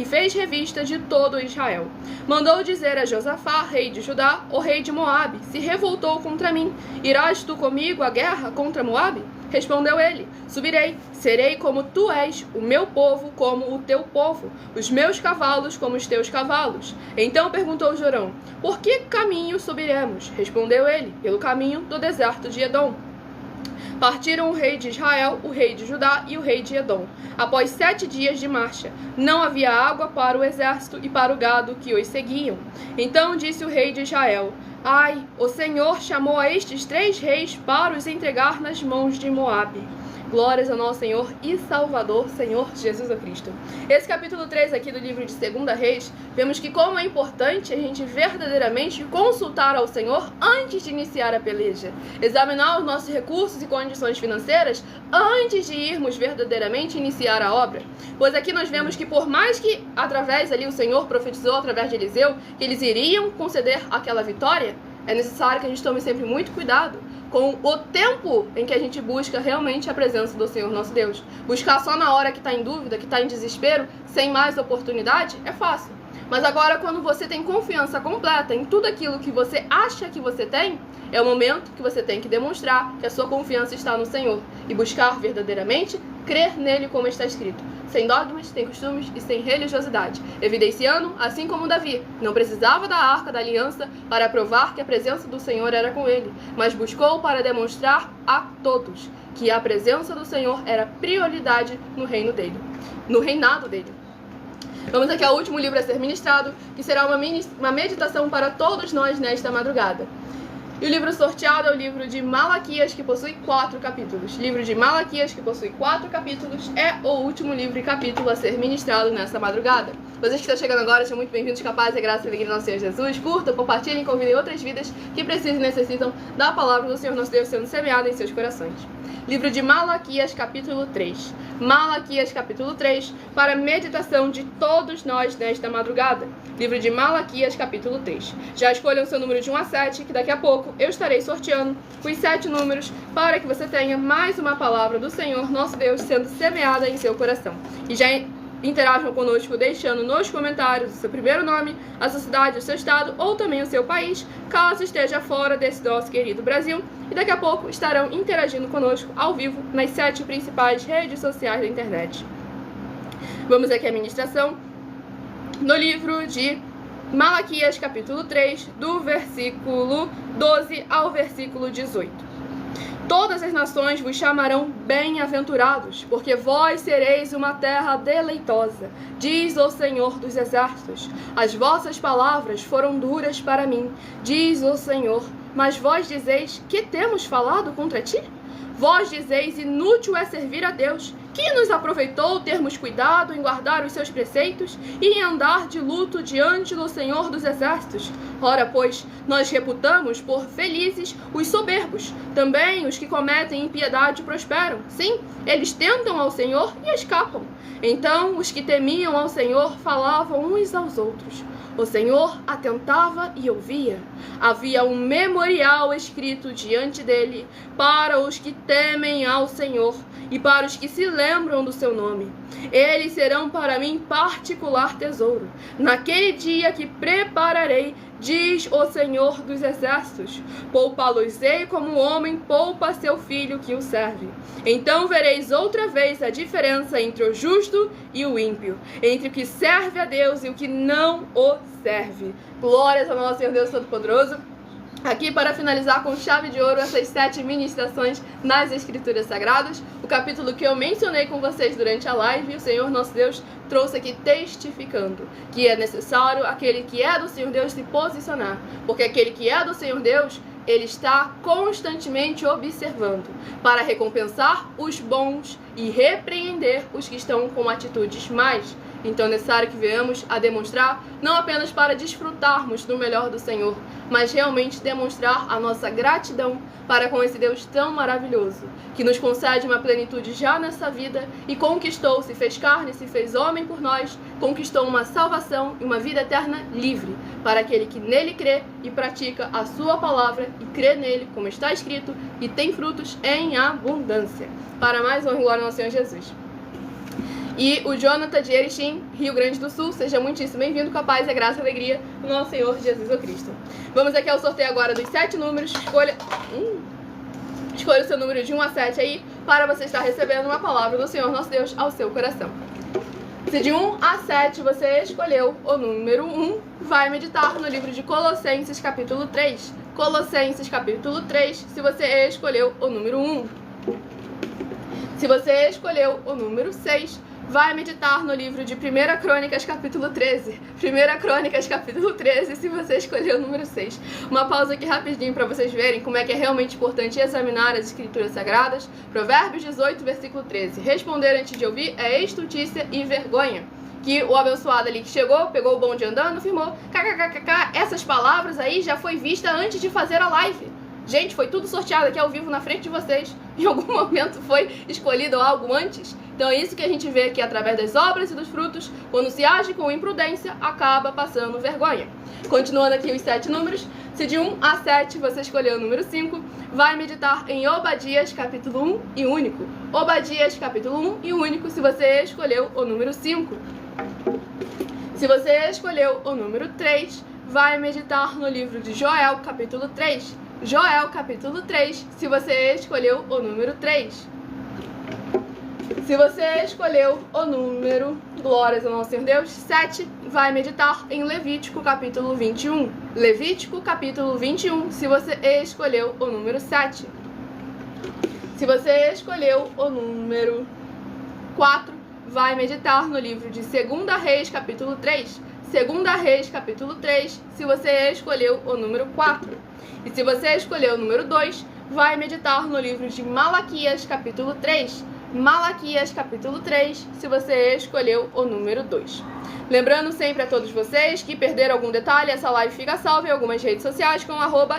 fez revista de todo Israel. Mandou dizer a Josafá, rei de Judá, o rei de Moabe, se revoltou contra mim, irás tu comigo à guerra contra Moabe? Respondeu ele, subirei, serei como tu és, o meu povo como o teu povo, os meus cavalos como os teus cavalos. Então perguntou Jorão, por que caminho subiremos? Respondeu ele, pelo caminho do deserto de Edom. Partiram o rei de Israel, o rei de Judá e o rei de Edom. Após 7 dias de marcha, não havia água para o exército e para o gado que os seguiam. Então disse o rei de Israel, ai, o Senhor chamou a estes 3 reis para os entregar nas mãos de Moabe. Glórias ao nosso Senhor e Salvador, Senhor Jesus o Cristo. Esse capítulo 3 aqui do livro de 2 Reis, vemos que como é importante a gente verdadeiramente consultar ao Senhor antes de iniciar a peleja. Examinar os nossos recursos e condições financeiras antes de irmos verdadeiramente iniciar a obra. Pois aqui nós vemos que por mais que através ali o Senhor profetizou através de Eliseu que eles iriam conceder aquela vitória, é necessário que a gente tome sempre muito cuidado com o tempo em que a gente busca realmente a presença do Senhor nosso Deus. Buscar só na hora que está em dúvida, que está em desespero, sem mais oportunidade, é fácil. Mas agora, quando você tem confiança completa em tudo aquilo que você acha que você tem, é o momento que você tem que demonstrar que a sua confiança está no Senhor e buscar verdadeiramente crer nele como está escrito, sem dogmas, sem costumes e sem religiosidade, evidenciando, assim como Davi, não precisava da arca da aliança para provar que a presença do Senhor era com ele, mas buscou para demonstrar a todos que a presença do Senhor era prioridade no reino dele, no reinado dele. Vamos aqui ao último livro a ser ministrado, que será uma meditação para todos nós nesta madrugada. E o livro sorteado é o livro de Malaquias, que possui 4 capítulos. O livro de Malaquias, que possui 4 capítulos, é o último livro e capítulo a ser ministrado nesta madrugada. Vocês que estão chegando agora, sejam muito bem-vindos, capazes, graça e alegria do nosso Senhor Jesus. Curtam, compartilhem e convidem outras vidas que precisam e necessitam da palavra do Senhor nosso Deus sendo semeada em seus corações. Livro de Malaquias, capítulo 3. Malaquias, capítulo 3, para meditação de todos nós nesta madrugada. Livro de Malaquias, capítulo 3. Já escolham o seu número de 1 a 7, que daqui a pouco eu estarei sorteando os 7 números para que você tenha mais uma palavra do Senhor, nosso Deus, sendo semeada em seu coração. E já interajam conosco deixando nos comentários o seu primeiro nome, a sua cidade, o seu estado ou também o seu país, caso esteja fora desse nosso querido Brasil. E daqui a pouco estarão interagindo conosco ao vivo nas 7 principais redes sociais da internet. Vamos aqui à ministração no livro de Malaquias, capítulo 3, do versículo 12 ao versículo 18. Todas as nações vos chamarão bem-aventurados, porque vós sereis uma terra deleitosa, diz o Senhor dos Exércitos. As vossas palavras foram duras para mim, diz o Senhor. Mas vós dizeis, que temos falado contra ti? Vós dizeis, inútil é servir a Deus. Que nos aproveitou termos cuidado em guardar os seus preceitos e em andar de luto diante do Senhor dos Exércitos? Ora, pois, nós reputamos por felizes os soberbos. Também os que cometem impiedade prosperam. Sim, eles tentam ao Senhor e escapam. Então os que temiam ao Senhor falavam uns aos outros. O Senhor atentava e ouvia. Havia um memorial escrito diante dele para os que temem ao Senhor e para os que se lembram do seu nome. Eles serão para mim particular tesouro. Naquele dia que prepararei, diz o Senhor dos Exércitos, poupá-los-ei como um homem poupa seu filho que o serve. Então vereis outra vez a diferença entre o justo e o ímpio, entre o que serve a Deus e o que não o serve. Glórias ao nosso Senhor Deus Todo-Poderoso. Aqui para finalizar com chave de ouro essas 7 ministrações nas Escrituras Sagradas, o capítulo que eu mencionei com vocês durante a live, o Senhor nosso Deus trouxe aqui testificando que é necessário aquele que é do Senhor Deus se posicionar, porque aquele que é do Senhor Deus, ele está constantemente observando para recompensar os bons e repreender os que estão com atitudes más. Então é necessário que venhamos a demonstrar, não apenas para desfrutarmos do melhor do Senhor, mas realmente demonstrar a nossa gratidão para com esse Deus tão maravilhoso, que nos concede uma plenitude já nessa vida e conquistou, se fez carne, se fez homem por nós, conquistou uma salvação e uma vida eterna livre, para aquele que nele crê e pratica a sua palavra e crê nele, como está escrito, e tem frutos em abundância. Para mais honra e glória ao nosso Senhor Jesus. E o Jonathan de Erechim, Rio Grande do Sul, seja muitíssimo bem-vindo, com a paz, a graça e a alegria do nosso Senhor Jesus o Cristo. Vamos aqui ao sorteio agora dos 7 números. Escolha o seu número de 1 a 7 aí, para você estar recebendo uma palavra do Senhor nosso Deus ao seu coração. Se de 1 a 7 você escolheu o número 1, vai meditar no livro de Colossenses capítulo 3. Colossenses capítulo 3, se você escolheu o número 1. Se você escolheu o número 6, vai meditar no livro de 1 Crônicas, capítulo 13. 1 Crônicas, capítulo 13, se você escolher o número 6. Uma pausa aqui rapidinho para vocês verem como é que é realmente importante examinar as Escrituras Sagradas. Provérbios 18, versículo 13. Responder antes de ouvir é estultícia e vergonha. Que o abençoado ali que chegou, pegou o bonde andando, afirmou, kkkk, essas palavras aí já foi vista antes de fazer a live. Gente, foi tudo sorteado aqui ao vivo na frente de vocês. Em algum momento foi escolhido algo antes. Então é isso que a gente vê que através das obras e dos frutos, quando se age com imprudência, acaba passando vergonha. Continuando aqui os 7 números, se de 1 a 7 você escolheu o número 5, vai meditar em Obadias, capítulo 1 e único. Obadias, capítulo 1 e único, se você escolheu o número 5. Se você escolheu o número 3, vai meditar no livro de Joel, capítulo 3. Joel, capítulo 3, se você escolheu o número 3. Se você escolheu o número, glórias ao nosso Senhor Deus, 7, vai meditar em Levítico, capítulo 21. Levítico, capítulo 21, se você escolheu o número 7. Se você escolheu o número 4, vai meditar no livro de 2 Reis, capítulo 3. 2 Reis, capítulo 3, se você escolheu o número 4. E se você escolheu o número 2, vai meditar no livro de Malaquias, capítulo 3. Malaquias, capítulo 3, se você escolheu o número 2. Lembrando sempre a todos vocês que perderam algum detalhe, essa live fica salva em algumas redes sociais com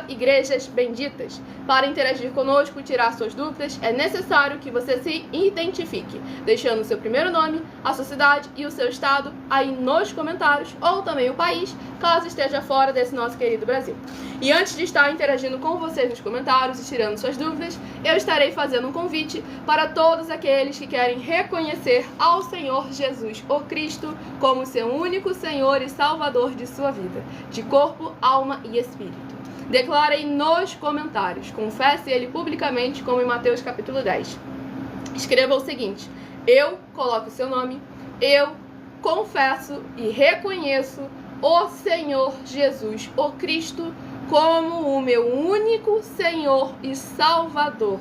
@igrejasbenditas. Para interagir conosco e tirar suas dúvidas, é necessário que você se identifique, deixando o seu primeiro nome, a sua cidade e o seu estado aí nos comentários, ou também o país, caso esteja fora desse nosso querido Brasil. E antes de estar interagindo com vocês nos comentários e tirando suas dúvidas, eu estarei fazendo um convite para todos aqueles que querem reconhecer ao Senhor Jesus, o Cristo, como seu único Senhor e Salvador de sua vida, de corpo, alma e espírito. Declarem nos comentários, confesse ele publicamente, como em Mateus capítulo 10. Escreva o seguinte: eu coloco o seu nome, eu confesso e reconheço o Senhor Jesus, o Cristo, como o meu único Senhor e Salvador,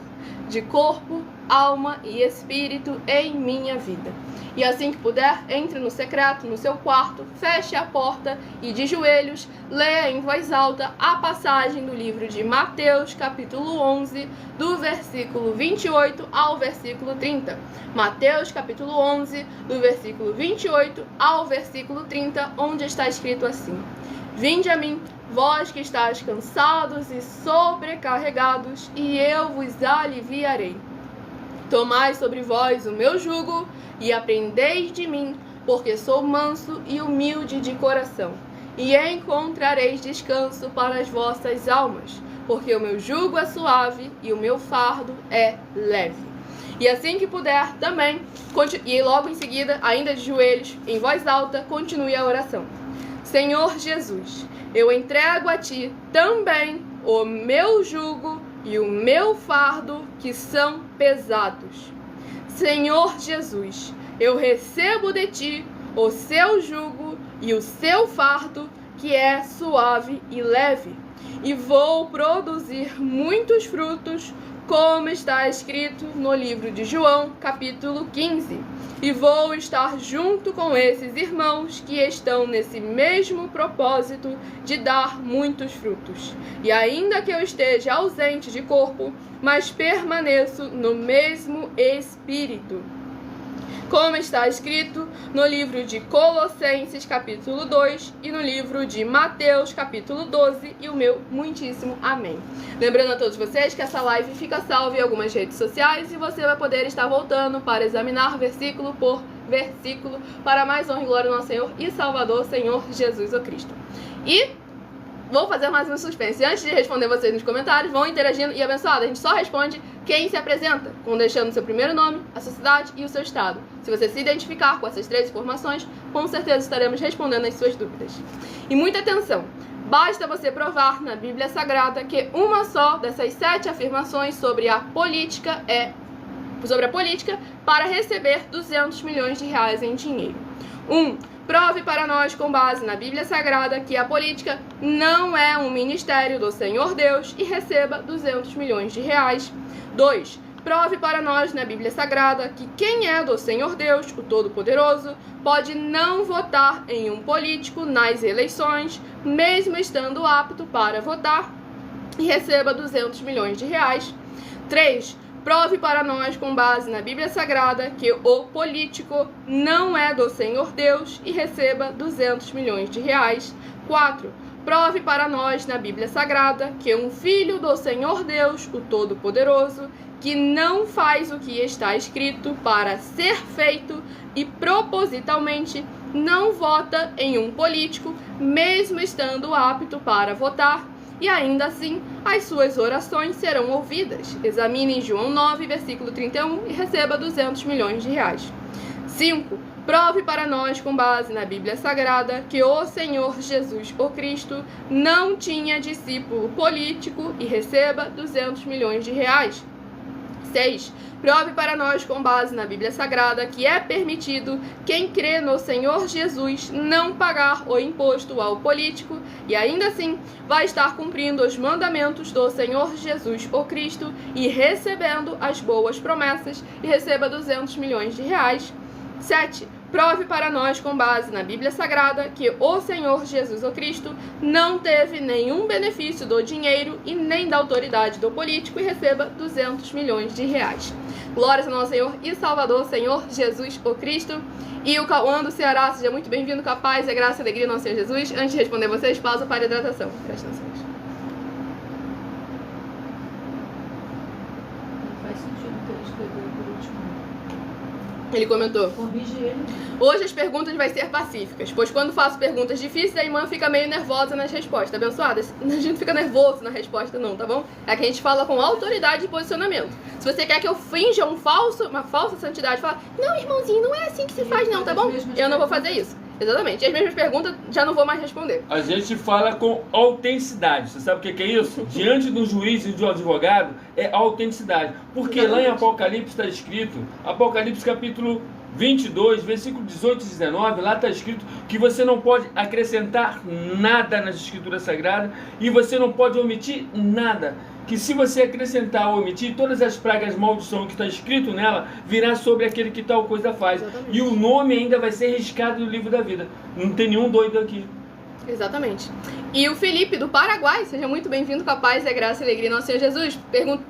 de corpo, alma e espírito em minha vida. E assim que puder, entre no secreto, no seu quarto, feche a porta e de joelhos, leia em voz alta a passagem do livro de Mateus, capítulo 11, do versículo 28 ao versículo 30. Mateus, capítulo 11, do versículo 28 ao versículo 30, onde está escrito assim: Vinde a mim, vós que estáis cansados e sobrecarregados, e eu vos aliviarei. Tomai sobre vós o meu jugo e aprendeis de mim, porque sou manso e humilde de coração, e encontrareis descanso para as vossas almas, porque o meu jugo é suave e o meu fardo é leve. E assim que puder também, e logo em seguida, ainda de joelhos, em voz alta, continue a oração. Senhor Jesus, eu entrego a Ti também o meu jugo e o meu fardo, que são pesados. Senhor Jesus, eu recebo de Ti o seu jugo e o seu fardo, que é suave e leve, e vou produzir muitos frutos, como está escrito no livro de João, capítulo 15. E vou estar junto com esses irmãos que estão nesse mesmo propósito de dar muitos frutos. E ainda que eu esteja ausente de corpo, mas permaneço no mesmo espírito, como está escrito no livro de Colossenses, capítulo 2, e no livro de Mateus, capítulo 12, e o meu muitíssimo amém. Lembrando a todos vocês que essa live fica salva em algumas redes sociais e você vai poder estar voltando para examinar versículo por versículo, para mais honra e glória do nosso Senhor e Salvador, Senhor Jesus o Cristo. E vou fazer mais um suspense. Antes de responder vocês nos comentários, vão interagindo. E abençoado, a gente só responde quem se apresenta, com deixando o seu primeiro nome, a sua cidade e o seu estado. Se você se identificar com essas 3 informações, com certeza estaremos respondendo as suas dúvidas. E muita atenção! Basta você provar na Bíblia Sagrada que uma só dessas 7 afirmações sobre a política para receber 200 milhões de reais em dinheiro. 1. Prove para nós, com base na Bíblia Sagrada, que a política não é um ministério do Senhor Deus e receba 200 milhões de reais. 2. Prove para nós na Bíblia Sagrada que quem é do Senhor Deus, o Todo-Poderoso, pode não votar em um político nas eleições, mesmo estando apto para votar, e receba 200 milhões de reais. 3. Prove para nós, com base na Bíblia Sagrada, que o político não é do Senhor Deus e receba 200 milhões de reais. 4. Prove para nós na Bíblia Sagrada que um filho do Senhor Deus, o Todo-Poderoso, que não faz o que está escrito para ser feito e propositalmente não vota em um político, mesmo estando apto para votar, e ainda assim as suas orações serão ouvidas. Examine João 9, versículo 31 e receba 200 milhões de reais. 5. Prove para nós, com base na Bíblia Sagrada, que o Senhor Jesus, o Cristo, não tinha discípulo político e receba 200 milhões de reais. 6. Prove para nós, com base na Bíblia Sagrada, que é permitido quem crê no Senhor Jesus não pagar o imposto ao político e ainda assim vai estar cumprindo os mandamentos do Senhor Jesus, o Cristo, e recebendo as boas promessas e receba 200 milhões de reais. 7. Prove para nós, com base na Bíblia Sagrada, que o Senhor Jesus, o Cristo, não teve nenhum benefício do dinheiro e nem da autoridade do político e receba 200 milhões de reais. Glórias ao nosso Senhor e Salvador, Senhor Jesus, o Cristo. E o Cauã do Ceará, seja muito bem-vindo, com a paz, a graça e a alegria do nosso Senhor Jesus. Antes de responder vocês, pausa para a hidratação. Presta atenção. Faz sentido que ele escreveu por último. Ele comentou: Corrige ele. hoje as perguntas vão ser pacíficas, pois quando faço perguntas difíceis, a irmã fica meio nervosa nas respostas. Abençoadas? A gente não fica nervoso na resposta não, tá bom? É que a gente fala com autoridade e posicionamento. Se você quer que eu finja uma falsa santidade, fala, não, irmãozinho, não é assim que se faz não, tá bom? Eu não vou fazer isso. Exatamente. E as mesmas perguntas já não vou mais responder. A gente fala com autenticidade. Você sabe o que é isso? Diante do juiz e do advogado, é autenticidade. Porque Exatamente. lá em Apocalipse está escrito, Apocalipse capítulo 22, versículo 18 e 19, lá está escrito que você não pode acrescentar nada nas escrituras sagradas e você não pode omitir nada. Que se você acrescentar ou omitir, todas as pragas, maldição que está escrito nela, virá sobre aquele que tal coisa faz. Exatamente. E o nome ainda vai ser riscado do livro da vida. Não tem nenhum doido aqui. Exatamente. E o Felipe, do Paraguai, seja muito bem-vindo, com a paz, a graça e a alegria do nosso Senhor Jesus,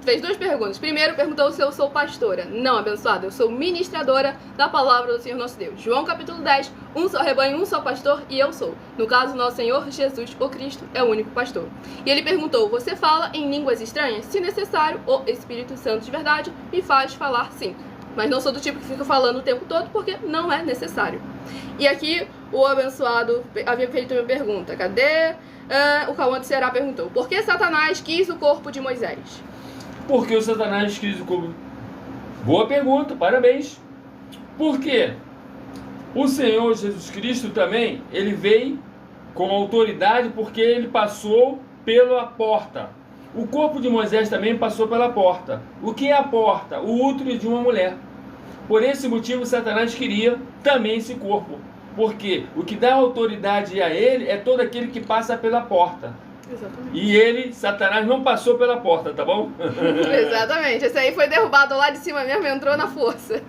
fez duas perguntas. Primeiro, perguntou se eu sou pastora. Não, abençoada, eu sou ministradora da palavra do Senhor nosso Deus. João capítulo 10, um só rebanho, um só pastor, e eu sou. No caso, nosso Senhor Jesus, o Cristo, é o único pastor. E ele perguntou, você fala em línguas estranhas? Se necessário, o Espírito Santo de verdade me faz falar sim. Mas não sou do tipo que fica falando o tempo todo, porque não é necessário. E aqui, o abençoado havia feito uma pergunta. Cadê? O Cauã do Ceará perguntou, por que Satanás quis o corpo de Moisés? Por que o Satanás quis o corpo? Boa pergunta, parabéns. Por quê? O Senhor Jesus Cristo também, ele veio com autoridade porque ele passou pela porta. O corpo de Moisés também passou pela porta. O que é a porta? O útero de uma mulher. Por esse motivo, Satanás queria também esse corpo. Porque o que dá autoridade a ele é todo aquele que passa pela porta. Exatamente. E ele, Satanás, não passou pela porta, tá bom? Exatamente. Esse aí foi derrubado lá de cima mesmo, entrou na força.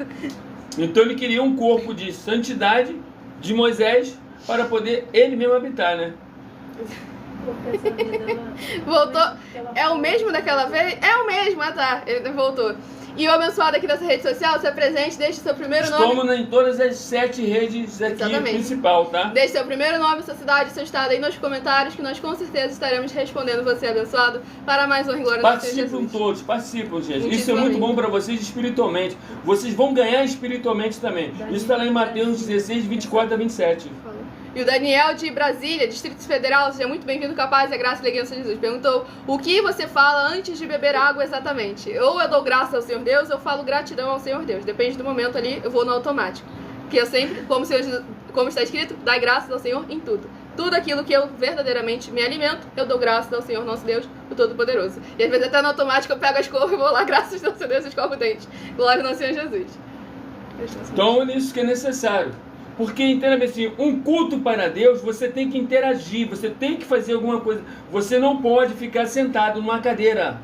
Então ele queria um corpo de santidade de Moisés para poder ele mesmo habitar, né? Porque essa vida Voltou. ela É o mesmo daquela vez? É o mesmo, tá. Ele voltou. E o abençoado aqui dessa rede social, se apresente, deixe seu primeiro nome. Estamos em todas as 7 redes aqui Exatamente. principal, tá? Deixe seu primeiro nome, sua cidade, seu estado aí nos comentários, que nós com certeza estaremos respondendo você, abençoado, para mais honra e glória do Senhor Participam Jesus. todos, participam, gente. Isso é Muitíssimo muito amém. bom para vocês espiritualmente. Vocês vão ganhar espiritualmente também. Isso está lá em Mateus 16, 24 a 27. E o Daniel de Brasília, Distrito Federal, seja muito bem-vindo, capaz, a graça e a alegria do Senhor Jesus. Perguntou, o que você fala antes de beber água exatamente? Ou eu dou graça ao Senhor Deus, ou eu falo gratidão ao Senhor Deus. Depende do momento ali, eu vou no automático. Porque eu sempre, como está escrito, dai graças ao Senhor em tudo. Tudo aquilo que eu verdadeiramente me alimento, eu dou graças ao Senhor nosso Deus, o Todo-Poderoso. E às vezes até no automático eu pego a escova e vou lá, graças ao Senhor Deus, e escovo o dente. Glória ao Senhor Jesus. Então, nisso que é necessário. Porque, entenda bem assim, um culto para Deus, você tem que interagir, você tem que fazer alguma coisa. Você não pode ficar sentado numa cadeira.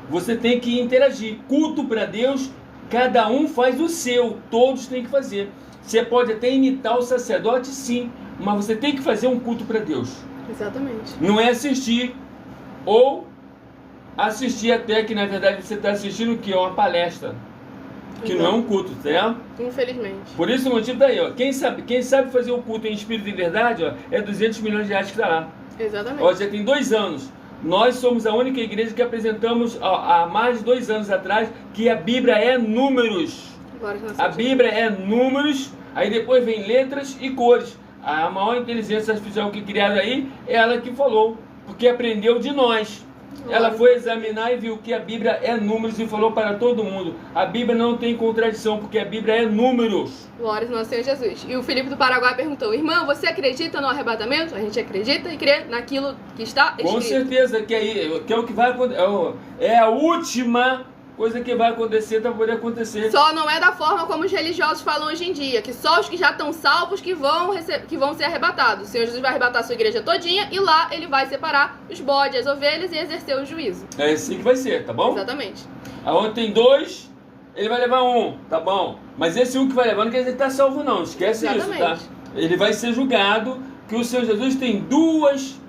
Você tem que interagir. Culto para Deus, cada um faz o seu, todos têm que fazer. Você pode até imitar o sacerdote, sim, mas você tem que fazer um culto para Deus. Exatamente. Não é assistir, ou assistir até que, na verdade, você está assistindo o que? Uma palestra. Que não é um culto, certo? Infelizmente. Por esse motivo daí, ó. Quem sabe fazer o culto em espírito e verdade, ó, é 200 milhões de reais que está lá. Exatamente. Ó, já tem 2 anos. Nós somos a única igreja que apresentamos há mais de 2 anos atrás que a Bíblia é números. Glória ao Senhor A Jesus. Bíblia é números, aí depois vem letras e cores. A maior inteligência artificial que criaram aí é ela que falou, porque aprendeu de nós. Ela foi examinar e viu que a Bíblia é números e falou para todo mundo. A Bíblia não tem contradição, porque a Bíblia é números. Glória ao nosso Senhor Jesus. E o Felipe do Paraguai perguntou: irmão, você acredita no arrebatamento? A gente acredita e crê naquilo que está escrito. Com certeza que é o que vai acontecer. É a última coisa que vai acontecer para poder acontecer. Só não é da forma como os religiosos falam hoje em dia, que só os que já estão salvos que vão ser arrebatados. O Senhor Jesus vai arrebatar a sua igreja todinha e lá ele vai separar os bodes, as ovelhas e exercer o juízo. É assim que vai ser, tá bom? Exatamente. Aonde tem 2, ele vai levar 1, tá bom? Mas esse 1 que vai levar não quer dizer que está salvo não, esquece isso, tá? Ele vai ser julgado, que o Senhor Jesus tem 2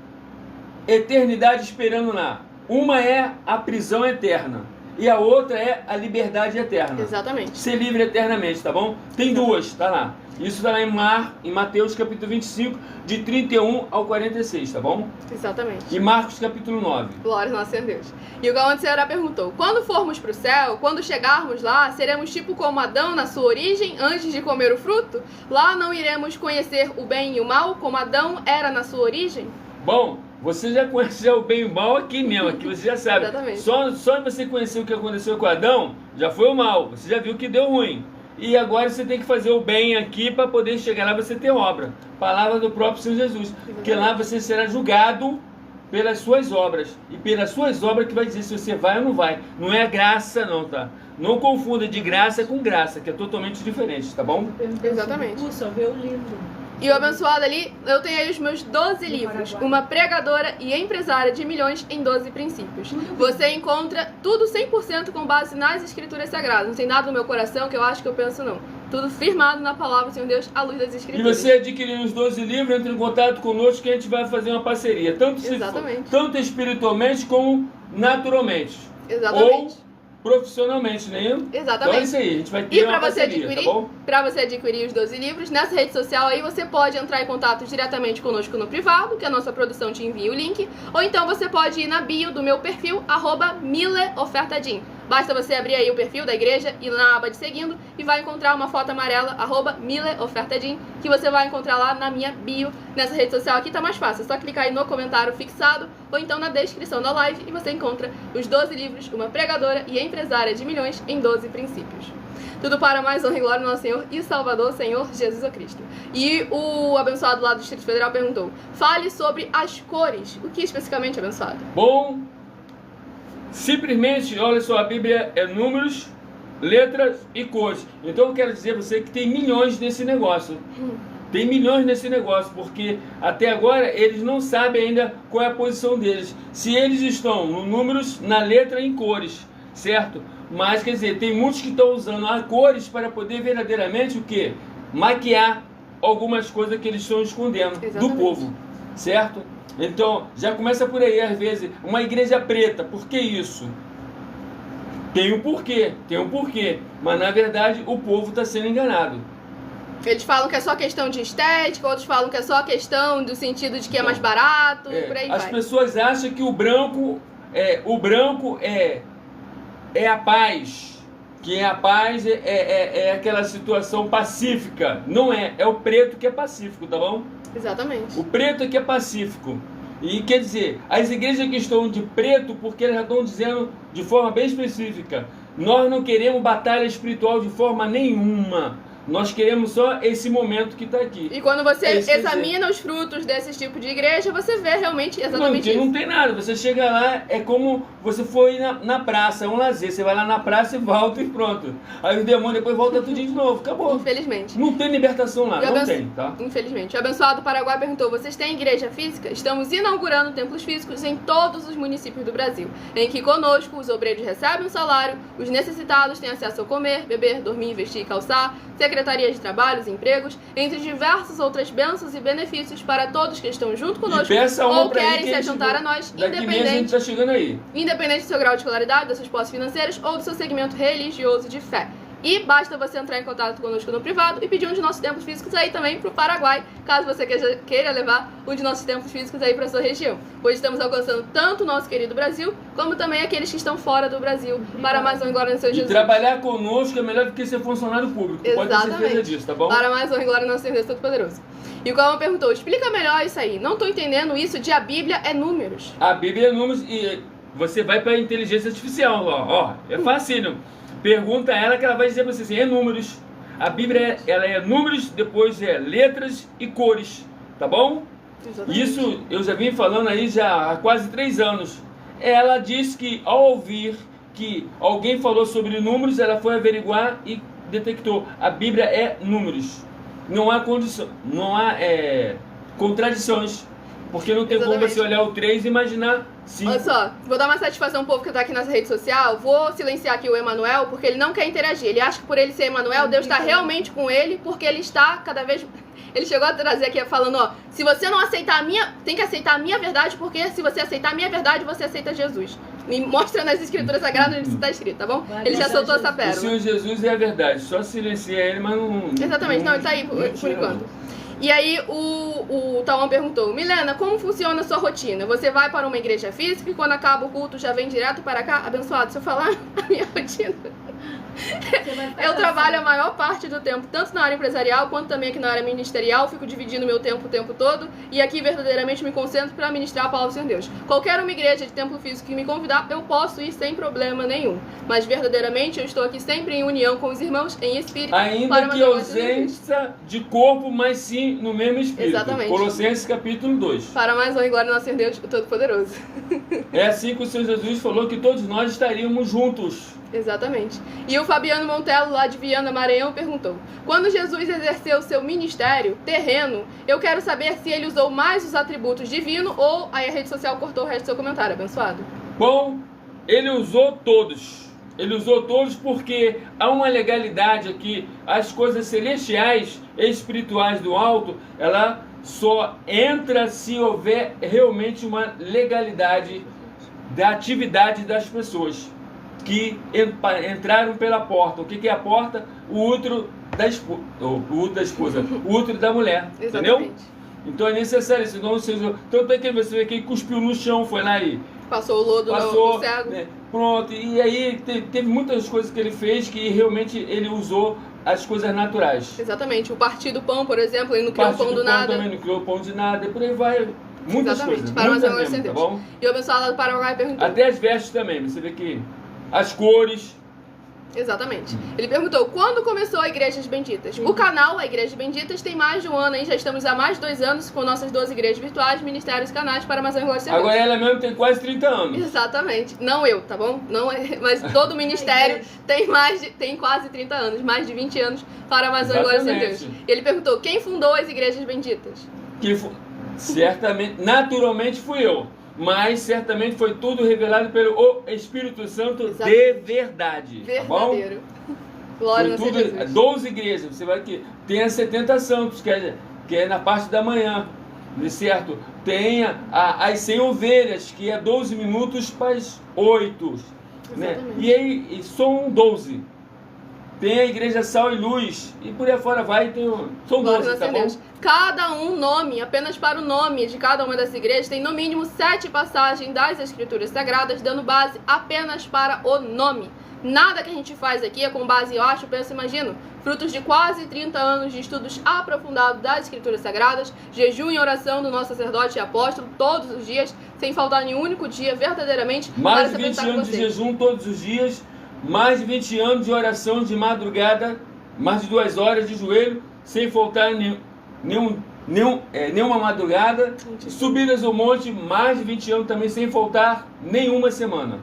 eternidades esperando lá. Uma é a prisão eterna. E a outra é a liberdade eterna. Exatamente. Ser livre eternamente, tá bom? Tem 2, tá lá. Isso tá lá em Mateus capítulo 25, de 31 ao 46, tá bom? Exatamente. E Marcos capítulo 9. Glória ao nosso Senhor Deus. E o Galante Ceará perguntou: quando formos pro céu, quando chegarmos lá, seremos tipo como Adão na sua origem, antes de comer o fruto? Lá não iremos conhecer o bem e o mal, como Adão era na sua origem? Bom, você já conhece o bem e o mal aqui mesmo, aqui você já sabe. Exatamente. Só de você conhecer o que aconteceu com Adão, já foi o mal. Você já viu que deu ruim. E agora você tem que fazer o bem aqui para poder chegar lá e você ter obra. Palavra do próprio Senhor Jesus. Porque lá você será julgado pelas suas obras. E pelas suas obras que vai dizer se você vai ou não vai. Não é graça não, tá? Não confunda de graça com graça, que é totalmente diferente, tá bom? Exatamente. Só vê o livro. E o abençoado ali, eu tenho aí os meus 12 livros. Uma pregadora e empresária de milhões em 12 princípios. Você encontra tudo 100% com base nas escrituras sagradas. Não tem nada no meu coração que eu acho que eu penso, não. Tudo firmado na palavra do Senhor Deus, à luz das E escrituras. você adquirir os 12 livros, entre em contato conosco que a gente vai fazer uma parceria. Tanto espiritualmente como naturalmente. Exatamente. Ou profissionalmente, né? Exatamente. Então é isso aí, a gente vai ter E uma para você parceria, adquirir, tá bom? para você adquirir os 12 livros, nessa rede social aí você pode entrar em contato diretamente conosco no privado, que a nossa produção te envia o link, ou então você pode ir na bio do meu perfil, @mileofertadim. Basta você abrir aí o perfil da igreja, ir na aba de seguindo e vai encontrar uma foto amarela, @mileofertadim, que você vai encontrar lá na minha bio. Nessa rede social aqui tá mais fácil, é só clicar aí no comentário fixado ou então na descrição da live e você encontra os 12 livros, uma pregadora e empresária de milhões em 12 princípios. Tudo para mais honra e glória do nosso Senhor e Salvador, Senhor Jesus Cristo. E o abençoado lá do Distrito Federal perguntou: fale sobre as cores. O que especificamente, abençoado? Bom, simplesmente, olha só, a Bíblia é números, letras e cores. Então eu quero dizer a você que tem milhões nesse negócio. Tem milhões nesse negócio, porque até agora eles não sabem ainda qual é a posição deles. Se eles estão no números, na letra e em cores, certo? Mas, quer dizer, tem muitos que estão usando as cores para poder verdadeiramente o quê? Maquiar algumas coisas que eles estão escondendo do povo, certo? Então, já começa por aí, às vezes, uma igreja preta, por que isso? Tem um porquê, mas na verdade o povo está sendo enganado. Eles falam que é só questão de estética, outros falam que é só questão do sentido de que é mais barato, por aí as vai. pessoas acham que o branco é a paz, que a paz é aquela situação pacífica. Não é, é o preto que é pacífico, tá bom? Exatamente. O preto é que é pacífico. E quer dizer, as igrejas que estão de preto, porque elas já estão dizendo de forma bem específica, nós não queremos batalha espiritual de forma nenhuma. Nós queremos só esse momento que está aqui. E quando você examina os frutos desse tipo de igreja, você vê realmente exatamente isso. Não tem nada. Você chega lá, é como você foi na praça, é um lazer. Você vai lá na praça e volta e pronto. Aí o demônio depois volta tudo de novo. Acabou. Infelizmente. Não tem libertação lá, não tem, tá? Infelizmente. O abençoado do Paraguai perguntou: vocês têm igreja física? Estamos inaugurando templos físicos em todos os municípios do Brasil, em que conosco os obreiros recebem um salário, os necessitados têm acesso a comer, beber, dormir, vestir e calçar, secretaria de trabalhos e empregos, entre diversas outras bênçãos e benefícios para todos que estão junto conosco ou querem se juntar a nós, independente, tá chegando aí. Independente do seu grau de escolaridade, das suas posses financeiras ou do seu segmento religioso de fé. E basta você entrar em contato conosco no privado e pedir um de nossos templos físicos aí também para o Paraguai, caso você queira levar um de nossos templos físicos aí para sua região. Pois estamos alcançando tanto o nosso querido Brasil, como também aqueles que estão fora do Brasil, para mais honra e glória no Senhor Jesus. E trabalhar conosco é melhor do que ser funcionário público. Exatamente. Pode ter certeza disso, tá bom? Para mais honra e glória no Senhor Deus Todo-Poderoso. E o Calma perguntou: explica melhor isso aí. Não estou entendendo isso de a Bíblia é números. A Bíblia é números você vai para a inteligência artificial, ó, é fácil. Pergunta a ela que ela vai dizer para você assim, é números. A Bíblia, ela é números, depois é letras e cores, tá bom? Exatamente. Isso eu já vim falando aí já há quase 3 anos. Ela disse que ao ouvir que alguém falou sobre números, ela foi averiguar e detectou. A Bíblia é números. Não há condição, não há contradições. Porque não tem como Exatamente. você olhar o 3 e imaginar 5. Olha só, vou dar uma satisfação pro povo que tá aqui nessa rede social. Vou silenciar aqui o Emanuel, porque ele não quer interagir. Ele acha que por ele ser Emanuel, Deus está realmente com ele, porque ele está cada vez... Ele chegou a trazer aqui falando, ó, se você não aceitar a minha... Tem que aceitar a minha verdade, porque se você aceitar a minha verdade, você aceita Jesus. Me mostra nas escrituras sagradas onde isso está escrito, tá bom? Vai Ele já deixar soltou essa Jesus. O pérola. Senhor Jesus é a verdade. Só silencia ele, mas não... Exatamente, não, ele tá aí por tira, enquanto. E aí o Tauan perguntou, Milena, como funciona a sua rotina? Você vai para uma igreja física e quando acaba o culto já vem direto para cá? Abençoado, se eu falar a minha rotina... Você vai ficar Eu trabalho a cansado. maior parte do tempo, tanto na área empresarial quanto também aqui na área ministerial. Fico dividindo meu tempo o tempo todo e aqui verdadeiramente me concentro para ministrar a palavra do Senhor Deus. Qualquer uma igreja de templo físico que me convidar, eu posso ir sem problema nenhum. Mas verdadeiramente eu estou aqui sempre em união com os irmãos em espírito. Ainda para que manter o negócio de Deus. ausência de corpo, mas sim no mesmo espírito. Exatamente. Colossenses capítulo 2. Para mais honra e glória do nosso Senhor Deus, o Todo-Poderoso. É assim que o Senhor Jesus falou que todos nós estaríamos juntos. Exatamente. E o Fabiano Montelo, lá de Viana, Maranhão, perguntou: quando Jesus exerceu seu ministério terreno, eu quero saber se ele usou mais os atributos divinos ou aí a rede social cortou o resto do seu comentário, abençoado. Bom, ele usou todos. Ele usou todos porque há uma legalidade aqui. As coisas celestiais e espirituais do alto, ela só entra se houver realmente uma legalidade da atividade das pessoas que entraram pela porta. O que é a porta? O útero da esposa, o útero da mulher, entendeu? Exatamente. Então é necessário, senão você... Tanto é que você vê que ele cuspiu no chão, foi lá e Passou o lodo passou, no cego. né? Pronto, e aí teve muitas coisas que ele fez que realmente ele usou as coisas naturais. Exatamente. O partido pão, por exemplo, ele não criou Parte pão do pão nada. também não criou pão de nada, e por aí vai. Muitas Exatamente. coisas, Para mais muitas uma mesmo, glória tá a Deus. bom? E o abençoado lá do Paraguai perguntou. Até as vestes também, você vê que as cores. Exatamente. Ele perguntou, quando começou a Igrejas Benditas? O canal, a Igrejas Benditas, tem mais de um ano, hein? Já estamos há mais de 2 anos com nossas 12 igrejas virtuais, ministérios e canais para mais glória a Deus. Agora ela mesmo tem quase 30 anos. Exatamente. Não eu, tá bom? Não é, mas todo o ministério tem quase 30 anos, mais de 20 anos para mais glória a Deus. Exatamente. E ele perguntou, quem fundou as Igrejas Benditas? Certamente, naturalmente fui eu. Mas certamente foi tudo revelado pelo Espírito Santo Exatamente. de verdade. Tá bom? Verdadeiro. Glória Foi a Deus. tudo, 12 igrejas. Você vai que tem as 70 santos, que é na parte da manhã, certo? Tem as 100 ovelhas, que é 12 minutos para as 8. Né? Exatamente. E aí e são 12. Tem a igreja Sal e Luz, e por aí fora vai, são Glória 12, a tá Deus. bom? Cada um nome, apenas para o nome de cada uma das igrejas, tem no mínimo 7 passagens das Escrituras Sagradas, dando base apenas para o nome. Nada que a gente faz aqui é com base, eu acho, penso, imagino, frutos de quase 30 anos de estudos aprofundados das Escrituras Sagradas, jejum e oração do nosso sacerdote e apóstolo todos os dias, sem faltar nenhum único dia, verdadeiramente, Mais para de 20 apresentar com anos de vocês. jejum todos os dias, mais de 20 anos de oração de madrugada, mais de 2 horas de joelho, sem faltar nenhuma madrugada, subidas ao monte, mais de 20 anos também, sem faltar nenhuma semana.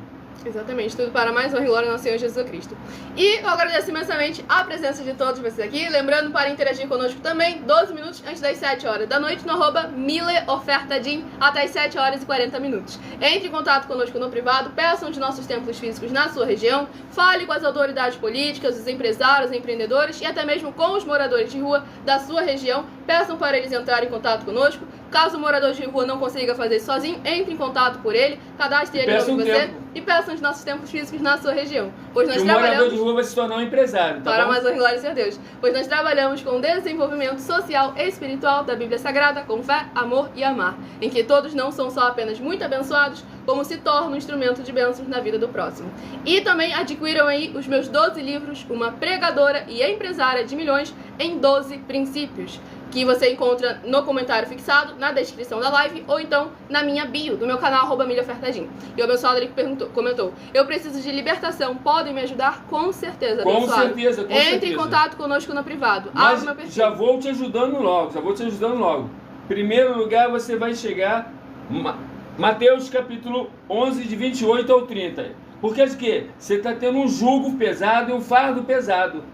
Exatamente, tudo para mais honra e glória ao nosso Senhor Jesus Cristo. E eu agradeço imensamente a presença de todos vocês aqui. Lembrando, para interagir conosco também, 12 minutos antes das 7 horas da noite, no @MileOfertaDim, até as 7 horas e 40 minutos. Entre em contato conosco no privado, peçam de nossos templos físicos na sua região, fale com as autoridades políticas, os empresários, empreendedores e até mesmo com os moradores de rua da sua região. Peçam para eles entrarem em contato conosco. Caso o morador de rua não consiga fazer isso sozinho, entre em contato por ele, cadastre ele Peça com um você tempo. e peçam os nossos templos físicos na sua região. Pois nós Que o morador trabalhamos de rua vai se tornar um empresário, tá para bom? mais honra e glória ao Senhor Deus. Pois nós trabalhamos com o desenvolvimento social e espiritual da Bíblia Sagrada, com fé, amor e amar, em que todos não são só apenas muito abençoados, como se tornam um instrumento de bênçãos na vida do próximo. E também adquiram aí os meus 12 livros, Uma Pregadora e Empresária de Milhões, em 12 princípios. que você encontra no comentário fixado, na descrição da live, ou então na minha bio, do meu canal, @milhaofertadim. E o abençoado ele comentou, eu preciso de libertação, podem me ajudar? Com certeza, Com abençoado. certeza, com Entre certeza. em contato conosco no privado. Mas meu perfil. já vou te ajudando logo, Primeiro lugar, você vai chegar Mateus capítulo 11, de 28 ao 30. Porque de quê? Você está tendo um jugo pesado e um fardo pesado.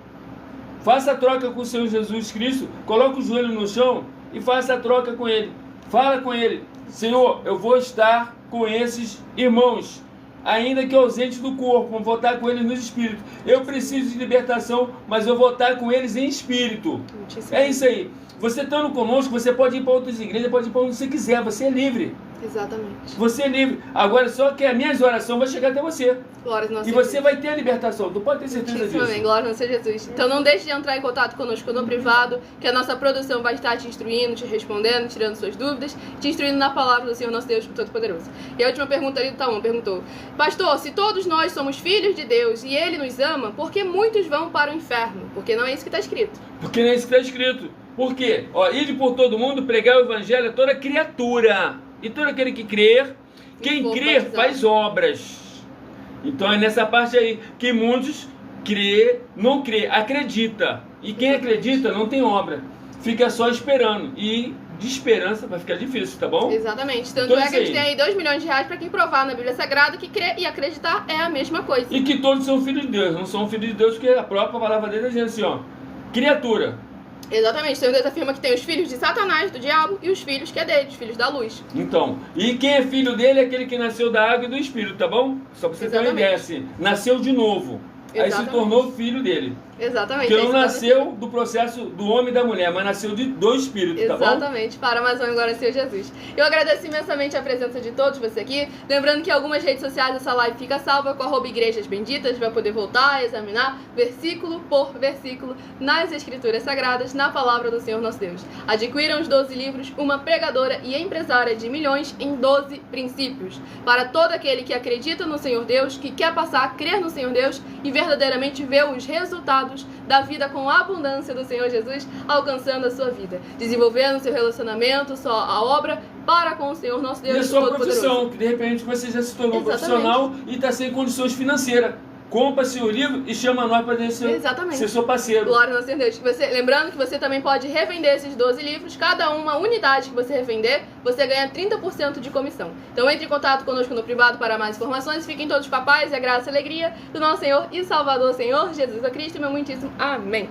Faça a troca com o Senhor Jesus Cristo, coloque o joelho no chão e faça a troca com Ele. Fala com Ele, Senhor, eu vou estar com esses irmãos, ainda que ausente do corpo, vou estar com eles no espírito. Eu preciso de libertação, mas eu vou estar com eles em espírito. É isso aí. Você estando conosco, você pode ir para outras igrejas, pode ir para onde você quiser, você é livre. Exatamente. Você é livre. Agora, só que as minhas orações vão chegar até você. Glória a nosso E você vai ter a libertação. Tu pode ter certeza disso. Amém. Glória a nosso Jesus. Então não deixe de entrar em contato conosco no privado, que a nossa produção vai estar te instruindo, te respondendo, tirando suas dúvidas, te instruindo na palavra do Senhor nosso Deus Todo-Poderoso. E a última pergunta ali do Taon perguntou: Pastor, se todos nós somos filhos de Deus e Ele nos ama, por que muitos vão para o inferno? Porque não é isso que está escrito. Porque não é isso que está escrito. Por quê? Ó, ide por todo mundo, pregar o evangelho a toda criatura. E todo aquele que crer, quem crer faz obras. Então é nessa parte aí que muitos não crê, acredita. E quem acredita não tem obra. Fica só esperando. E de esperança vai ficar difícil, tá bom? Exatamente. Tanto Então, é que a gente tem aí 2 milhões de reais para quem provar na Bíblia Sagrada que crer e acreditar é a mesma coisa. E que todos são filhos de Deus. Não são filhos de Deus porque a própria palavra dele diz assim, ó. Criatura. Exatamente, então Deus afirma que tem os filhos de Satanás, do diabo, e os filhos que é dele, os filhos da luz. Então, e quem é filho dele é aquele que nasceu da água e do Espírito, tá bom? Só pra você ter uma ideia, assim, nasceu de novo. Aí se tornou filho dele. Exatamente. Que não nasceu do processo do homem e da mulher, mas nasceu do Espírito, tá bom? Exatamente, para mais uma glória ao Senhor Jesus. Eu agradeço imensamente a presença de todos você aqui. Lembrando que em algumas redes sociais essa live fica salva com @igrejas benditas, vai poder voltar a examinar versículo por versículo nas Escrituras Sagradas, na palavra do Senhor nosso Deus. Adquiram os 12 livros, uma pregadora e empresária de milhões em 12 princípios. Para todo aquele que acredita no Senhor Deus, que quer passar a crer no Senhor Deus e verdadeiramente ver os resultados da vida com a abundância do Senhor Jesus alcançando a sua vida, desenvolvendo seu relacionamento, a obra para com o Senhor nosso Deus. E a sua profissão, que de repente você já se tornou profissional e está sem condições financeiras. Compra seu livro e chama nós para ser seu parceiro. Glória ao nosso Deus. Lembrando que você também pode revender esses 12 livros. Cada uma unidade que você revender, você ganha 30% de comissão. Então entre em contato conosco no privado para mais informações. Fiquem todos com a paz e a graça e a alegria do nosso Senhor e Salvador, Senhor Jesus Cristo. Meu muitíssimo amém.